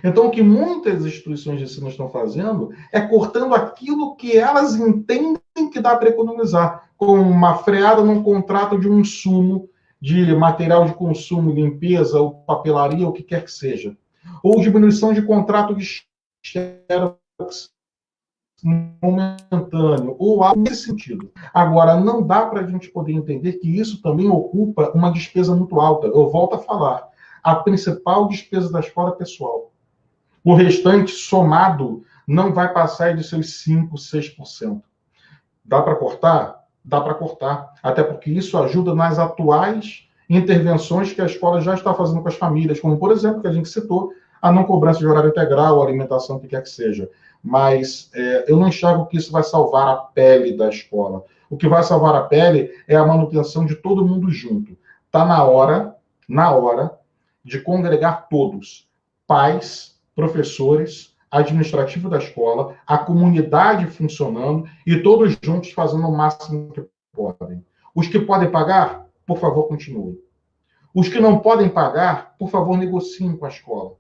Então, o que muitas instituições de ensino estão fazendo é cortando aquilo que elas entendem que dá para economizar, com uma freada num contrato de um insumo, de material de consumo, limpeza, ou papelaria, o que quer que seja. Ou diminuição de contrato de xerox momentâneo, ou algo nesse sentido. Agora, não dá para a gente poder entender que isso também ocupa uma despesa muito alta. Eu volto a falar, a principal despesa da escola é pessoal. O restante, somado, não vai passar de seus 5%, 6%. Dá para cortar? Dá para cortar. Até porque isso ajuda nas atuais intervenções que a escola já está fazendo com as famílias, como, por exemplo, que a gente citou, a não cobrança de horário integral, alimentação, o que quer que seja. Mas eu não enxergo que isso vai salvar a pele da escola. O que vai salvar a pele é a manutenção de todo mundo junto. Está na hora de congregar todos. Pais, professores, administrativo da escola, a comunidade funcionando e todos juntos fazendo o máximo que podem. Os que podem pagar, por favor, continuem. Os que não podem pagar, por favor, negociem com a escola.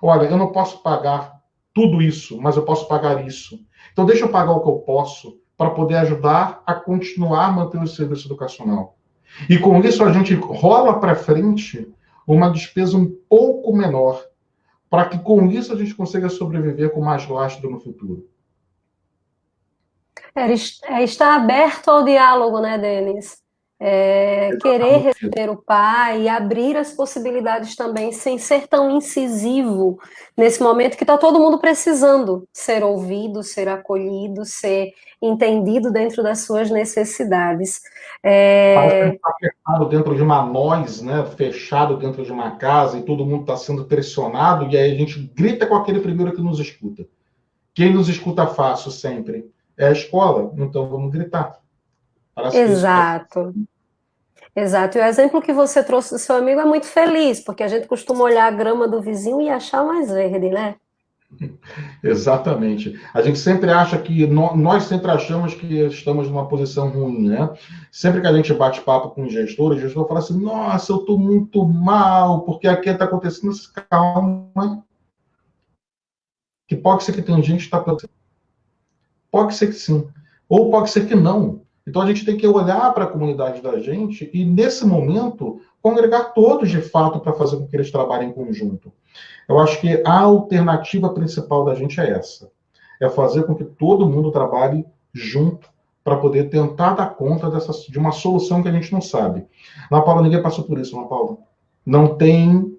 Olha, eu não posso pagar tudo isso, mas eu posso pagar isso. Então, deixa eu pagar o que eu posso para poder ajudar a continuar mantendo o serviço educacional. E com isso, a gente rola para frente uma despesa um pouco menor, para que com isso a gente consiga sobreviver com mais lastro no futuro. Está aberto ao diálogo, né, Denis? Querer receber o pai e abrir as possibilidades também, sem ser tão incisivo nesse momento que está todo mundo precisando ser ouvido, ser acolhido, ser entendido dentro das suas necessidades. Parece que a gente está fechado dentro de uma nós, né? Fechado dentro de uma casa e todo mundo está sendo pressionado e aí a gente grita com aquele primeiro que nos escuta. Quem nos escuta fácil sempre é a escola, então vamos gritar. Exato. Exato. E o exemplo que você trouxe do seu amigo é muito feliz, porque a gente costuma olhar a grama do vizinho e achar mais verde, né? Exatamente. A gente sempre acha que, nós sempre achamos que estamos numa posição ruim, né? Sempre que a gente bate papo com o gestor fala assim, nossa, eu estou muito mal, porque aqui está acontecendo, calma. Que pode ser que tenha gente que está pensando. Pode ser que sim. Ou pode ser que não. Então a gente tem que olhar para a comunidade da gente e, nesse momento, congregar todos de fato para fazer com que eles trabalhem em conjunto. Eu acho que a alternativa principal da gente é essa. É fazer com que todo mundo trabalhe junto para poder tentar dar conta de uma solução que a gente não sabe. Ana Paula, ninguém passou por isso, Ana Paula. Não tem...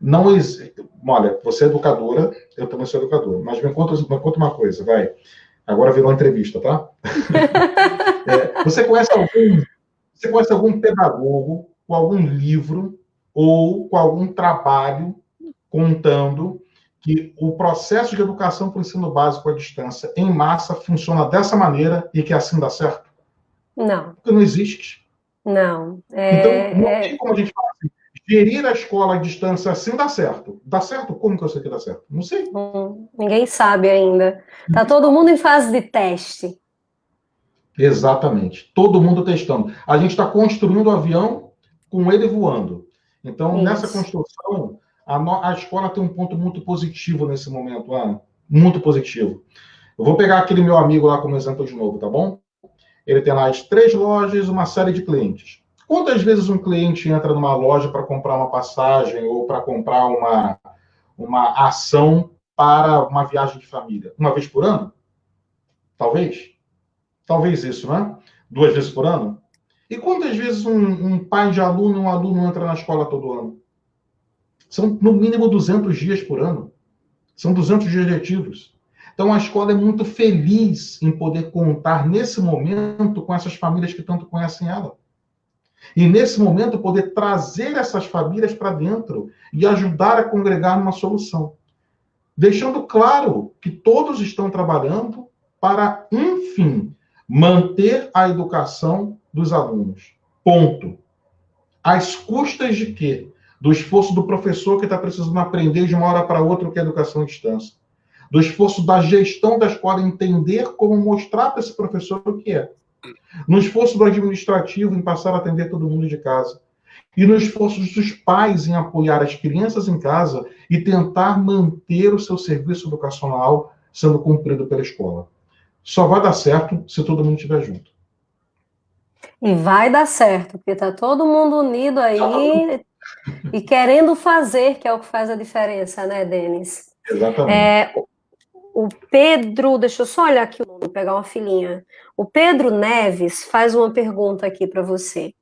Não existe... Olha, você é educadora, eu também sou educador, mas me conta uma coisa, vai. Agora virou uma entrevista, tá? Você conhece algum pedagogo com algum livro ou com algum trabalho contando que o processo de educação para o ensino básico à distância, em massa, funciona dessa maneira e que assim dá certo? Não. Porque não existe. Não. Então, não tem como a gente falar assim, gerir a escola à distância assim dá certo. Dá certo? Como que eu sei que dá certo? Não sei. Ninguém sabe ainda. Está todo mundo em fase de teste. Exatamente. Todo mundo testando. A gente está construindo o avião com ele voando. Então, nessa construção, a escola tem um ponto muito positivo nesse momento, Ana. Muito positivo. Eu vou pegar aquele meu amigo lá como exemplo de novo, tá bom? Ele tem lá as 3 lojas, uma série de clientes. Quantas vezes um cliente entra numa loja para comprar uma passagem ou para comprar uma ação para uma viagem de família? Uma vez por ano? Talvez. Talvez isso, né? 2 vezes por ano? E quantas vezes um pai de aluno e um aluno entra na escola todo ano? São, no mínimo, 200 dias por ano. São 200 dias letivos. Então, Então, a escola é muito feliz em poder contar, nesse momento, com essas famílias que tanto conhecem ela. E, nesse momento, poder trazer essas famílias para dentro e ajudar a congregar numa solução. Deixando claro que todos estão trabalhando para, enfim, manter a educação dos alunos. Ponto. Às custas de quê? Do esforço do professor que está precisando aprender de uma hora para outra o que é educação à distância. Do esforço da gestão da escola entender como mostrar para esse professor o que é. No esforço do administrativo em passar a atender todo mundo de casa. E no esforço dos pais em apoiar as crianças em casa e tentar manter o seu serviço educacional sendo cumprido pela escola. Só vai dar certo se todo mundo estiver junto. E vai dar certo, porque está todo mundo unido aí e querendo fazer, que é o que faz a diferença, né, Denis? Exatamente. O Pedro, deixa eu só olhar aqui o nome, pegar uma filinha. O Pedro Neves faz uma pergunta aqui para você.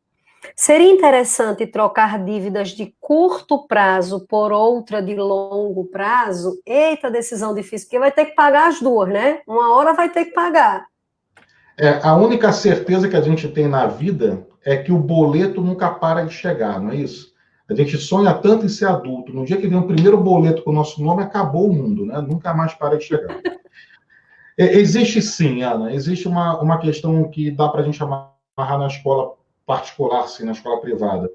Seria interessante trocar dívidas de curto prazo por outra de longo prazo? Eita, decisão difícil, porque vai ter que pagar as duas, né? Uma hora vai ter que pagar. A única certeza que a gente tem na vida é que o boleto nunca para de chegar, não é isso? A gente sonha tanto em ser adulto. No dia que vem o primeiro boleto com o nosso nome, acabou o mundo, né? Nunca mais para de chegar. Existe sim, Ana, existe uma questão que dá para a gente amarrar na escola particular, sim, na escola privada.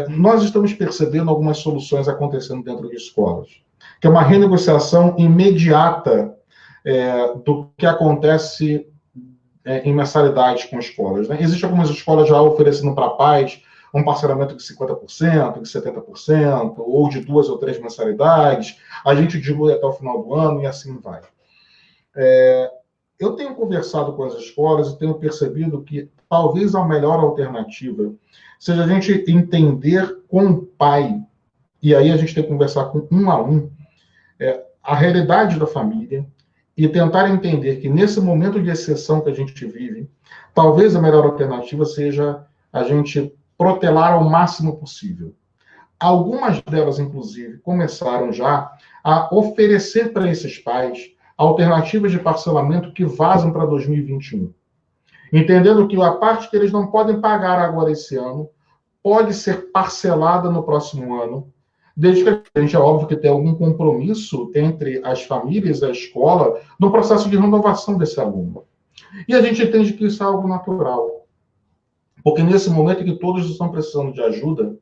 Nós estamos percebendo algumas soluções acontecendo dentro de escolas, que é uma renegociação imediata do que acontece em mensalidades com escolas. Né? Existem algumas escolas já oferecendo para pais um parcelamento de 50%, de 70%, ou de 2 ou 3 mensalidades. A gente dilui até o final do ano e assim vai. Eu tenho conversado com as escolas e tenho percebido que talvez a melhor alternativa seja a gente entender com o pai, e aí a gente tem que conversar com um a um, a realidade da família, e tentar entender que nesse momento de exceção que a gente vive, talvez a melhor alternativa seja a gente protelar ao máximo possível. Algumas delas, inclusive, começaram já a oferecer para esses pais alternativas de parcelamento que vazam para 2021. Entendendo que a parte que eles não podem pagar agora esse ano pode ser parcelada no próximo ano, desde que a gente, é óbvio, que tem algum compromisso entre as famílias e a escola no processo de renovação desse aluno. E a gente entende que isso é algo natural. Porque nesse momento em que todos estão precisando de ajuda,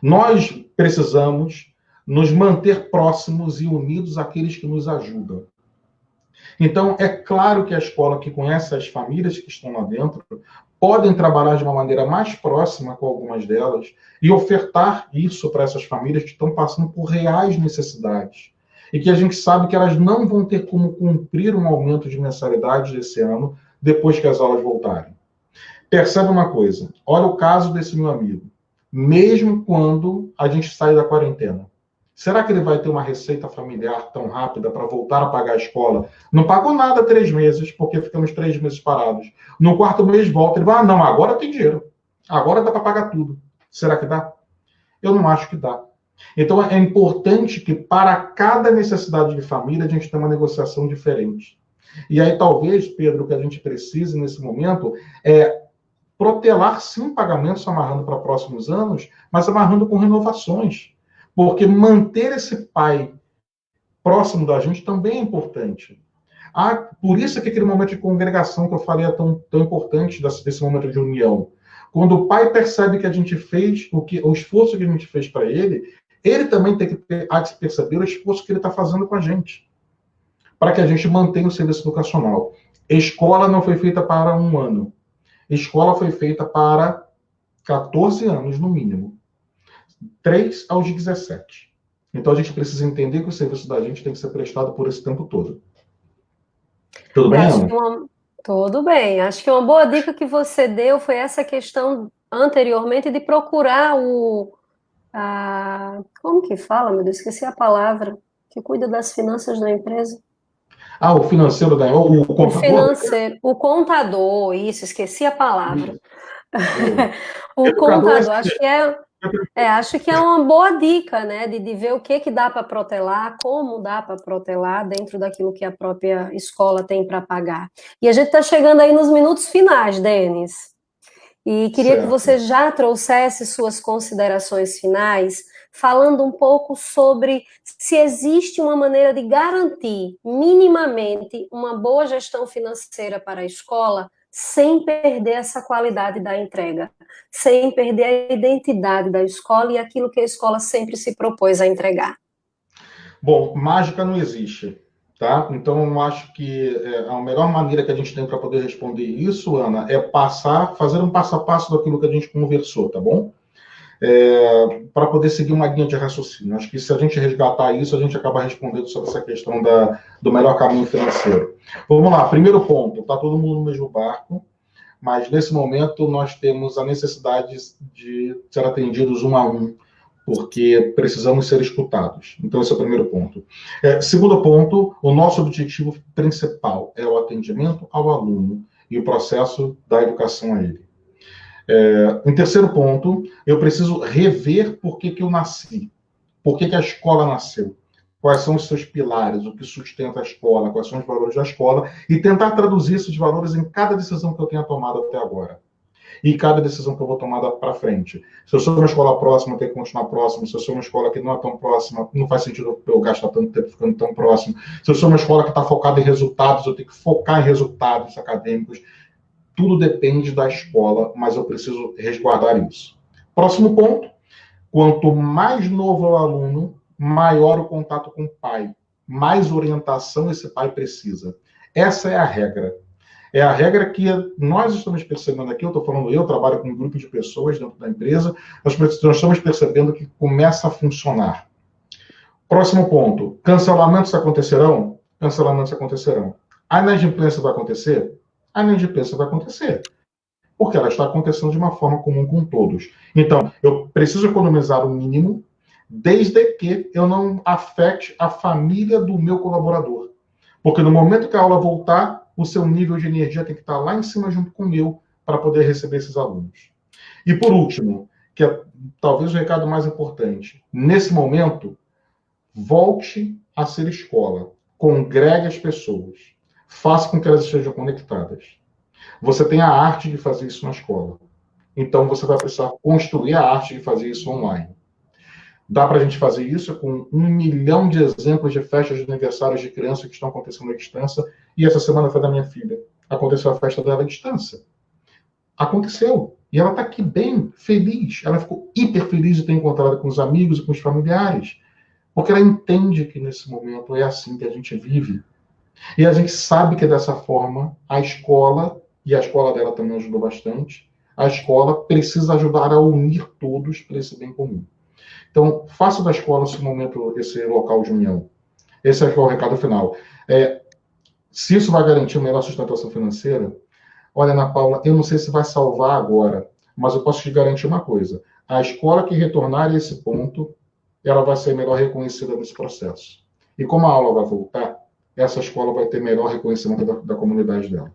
nós precisamos nos manter próximos e unidos àqueles que nos ajudam. Então, é claro que a escola que conhece as famílias que estão lá dentro podem trabalhar de uma maneira mais próxima com algumas delas e ofertar isso para essas famílias que estão passando por reais necessidades. E que a gente sabe que elas não vão ter como cumprir um aumento de mensalidade esse ano, depois que as aulas voltarem. Percebe uma coisa, olha o caso desse meu amigo. Mesmo quando a gente sai da quarentena, será que ele vai ter uma receita familiar tão rápida para voltar a pagar a escola? Não pagou nada 3 meses, porque ficamos 3 meses parados. No quarto mês volta, ele vai, não, agora tem dinheiro. Agora dá para pagar tudo. Será que dá? Eu não acho que dá. Então é importante que para cada necessidade de família a gente tenha uma negociação diferente. E aí talvez, Pedro, o que a gente precise nesse momento é protelar sim pagamentos amarrando para próximos anos, mas amarrando com renovações. Porque manter esse pai próximo da gente também é importante. Por isso que aquele momento de congregação que eu falei é tão importante, desse momento de união. Quando o pai percebe que a gente fez, o esforço que a gente fez para ele também tem que perceber o esforço que ele está fazendo com a gente, para que a gente mantenha o serviço educacional. Escola não foi feita para 1 ano. Escola foi feita para 14 anos, no mínimo. 3 aos 17. Então a gente precisa entender que o serviço da gente tem que ser prestado por esse tempo todo. Tudo bem, Ana? Tudo bem. Acho que uma boa dica que você deu foi essa questão anteriormente de procurar como que fala, meu Deus, esqueci a palavra, que cuida das finanças da empresa. O financeiro o contador? O financeiro, o contador, isso, esqueci a palavra. O contador, acho que Acho que é uma boa dica, né, de ver o que dá para protelar, como dá para protelar dentro daquilo que a própria escola tem para pagar. E a gente está chegando aí nos minutos finais, Denis. E queria que Certo. você já trouxesse suas considerações finais, falando um pouco sobre se existe uma maneira de garantir minimamente uma boa gestão financeira para a escola, sem perder essa qualidade da entrega, sem perder a identidade da escola e aquilo que a escola sempre se propôs a entregar. Bom, mágica não existe, tá? Então, eu acho que a melhor maneira que a gente tem para poder responder isso, Ana, é fazer um passo a passo daquilo que a gente conversou, tá bom? Para poder seguir uma linha de raciocínio. Acho que se a gente resgatar isso, a gente acaba respondendo sobre essa questão do melhor caminho financeiro. Vamos lá, primeiro ponto, está todo mundo no mesmo barco, mas nesse momento nós temos a necessidade de ser atendidos um a um, porque precisamos ser escutados. Então, esse é o primeiro ponto. Segundo ponto, o nosso objetivo principal é o atendimento ao aluno e o processo da educação a ele. Em terceiro ponto, eu preciso rever por que eu nasci, por que a escola nasceu, quais são os seus pilares, o que sustenta a escola, quais são os valores da escola, e tentar traduzir esses valores em cada decisão que eu tenha tomado até agora. E cada decisão que eu vou tomar para frente. Se eu sou uma escola próxima, eu tenho que continuar próximo. Se eu sou uma escola que não é tão próxima, não faz sentido eu gastar tanto tempo ficando tão próximo. Se eu sou uma escola que está focada em resultados, eu tenho que focar em resultados acadêmicos. Tudo depende da escola, mas eu preciso resguardar isso. Próximo ponto. Quanto mais novo é o aluno, maior o contato com o pai. Mais orientação esse pai precisa. Essa é a regra. É a regra que nós estamos percebendo aqui, eu trabalho com um grupo de pessoas dentro da empresa, nós estamos percebendo que começa a funcionar. Próximo ponto, cancelamentos acontecerão? Cancelamentos acontecerão. A inadimplência vai acontecer? A inadimplência vai acontecer, porque ela está acontecendo de uma forma comum com todos. Então, eu preciso economizar o mínimo, desde que eu não afete a família do meu colaborador. Porque no momento que a aula voltar, o seu nível de energia tem que estar lá em cima junto com o meu para poder receber esses alunos. E por último, que é talvez o recado mais importante, nesse momento, volte a ser escola, congregue as pessoas, faça com que elas estejam conectadas. Você tem a arte de fazer isso na escola, então você vai precisar construir a arte de fazer isso online. Dá para a gente fazer isso com 1 milhão de exemplos de festas de aniversários de crianças que estão acontecendo à distância. E essa semana foi da minha filha. Aconteceu a festa dela à distância. Aconteceu. E ela está aqui bem, feliz. Ela ficou hiper feliz de ter encontrado com os amigos e com os familiares. Porque ela entende que nesse momento é assim que a gente vive. E a gente sabe que dessa forma a escola, e a escola dela também ajudou bastante, a escola precisa ajudar a unir todos para esse bem comum. Então, faça da escola esse momento, esse local de união. Esse é o recado final. Se isso vai garantir uma melhor sustentação financeira, olha, Ana Paula, eu não sei se vai salvar agora, mas eu posso te garantir uma coisa. A escola que retornar a esse ponto, ela vai ser melhor reconhecida nesse processo. E como a aula vai voltar, essa escola vai ter melhor reconhecimento da comunidade dela.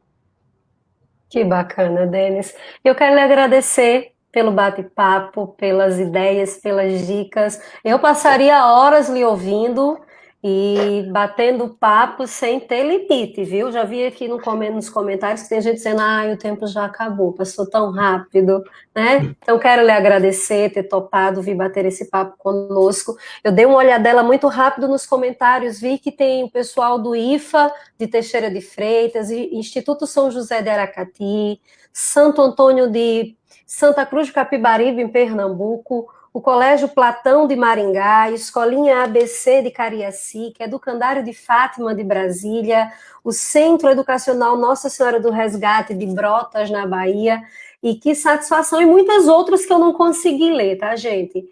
Que bacana, Denis. Eu quero lhe agradecer pelo bate-papo, pelas ideias, pelas dicas. Eu passaria horas lhe ouvindo e batendo papo sem ter limite, viu? Já vi aqui nos comentários que tem gente dizendo, o tempo já acabou, passou tão rápido, né? Então, quero lhe agradecer, ter topado, vir bater esse papo conosco. Eu dei uma olhadela muito rápido nos comentários, vi que tem o pessoal do IFA, de Teixeira de Freitas, Instituto São José de Aracati, Santo Antônio de Santa Cruz de Capibaribe, em Pernambuco, o Colégio Platão de Maringá, Escolinha ABC de Cariacica, Educandário de Fátima de Brasília, o Centro Educacional Nossa Senhora do Resgate de Brotas, na Bahia, e que satisfação, e muitas outras que eu não consegui ler, tá, gente?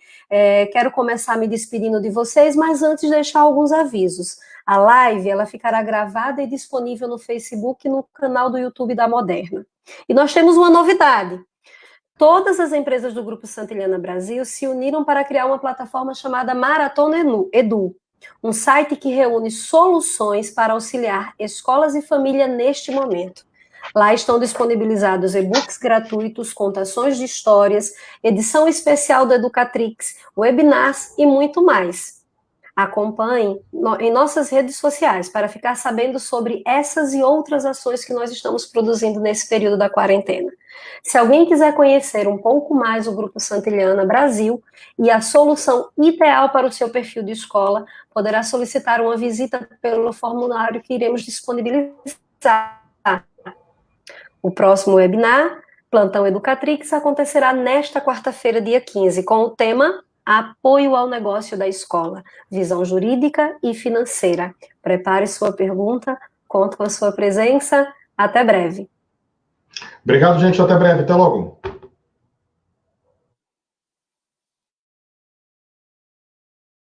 Quero começar me despedindo de vocês, mas antes deixar alguns avisos. A live, ela ficará gravada e disponível no Facebook e no canal do YouTube da Moderna. E nós temos uma novidade. Todas as empresas do Grupo Santillana Brasil se uniram para criar uma plataforma chamada Maratona Edu, um site que reúne soluções para auxiliar escolas e família neste momento. Lá estão disponibilizados e-books gratuitos, contações de histórias, edição especial do Educatrix, webinars e muito mais. Acompanhe em nossas redes sociais para ficar sabendo sobre essas e outras ações que nós estamos produzindo nesse período da quarentena. Se alguém quiser conhecer um pouco mais o Grupo Santillana Brasil e a solução ideal para o seu perfil de escola, poderá solicitar uma visita pelo formulário que iremos disponibilizar. O próximo webinar, Plantão Educatrix, acontecerá nesta quarta-feira, dia 15, com o tema Apoio ao Negócio da Escola, Visão Jurídica e Financeira. Prepare sua pergunta, conto com a sua presença. Até breve. Obrigado, gente. Até breve. Até logo.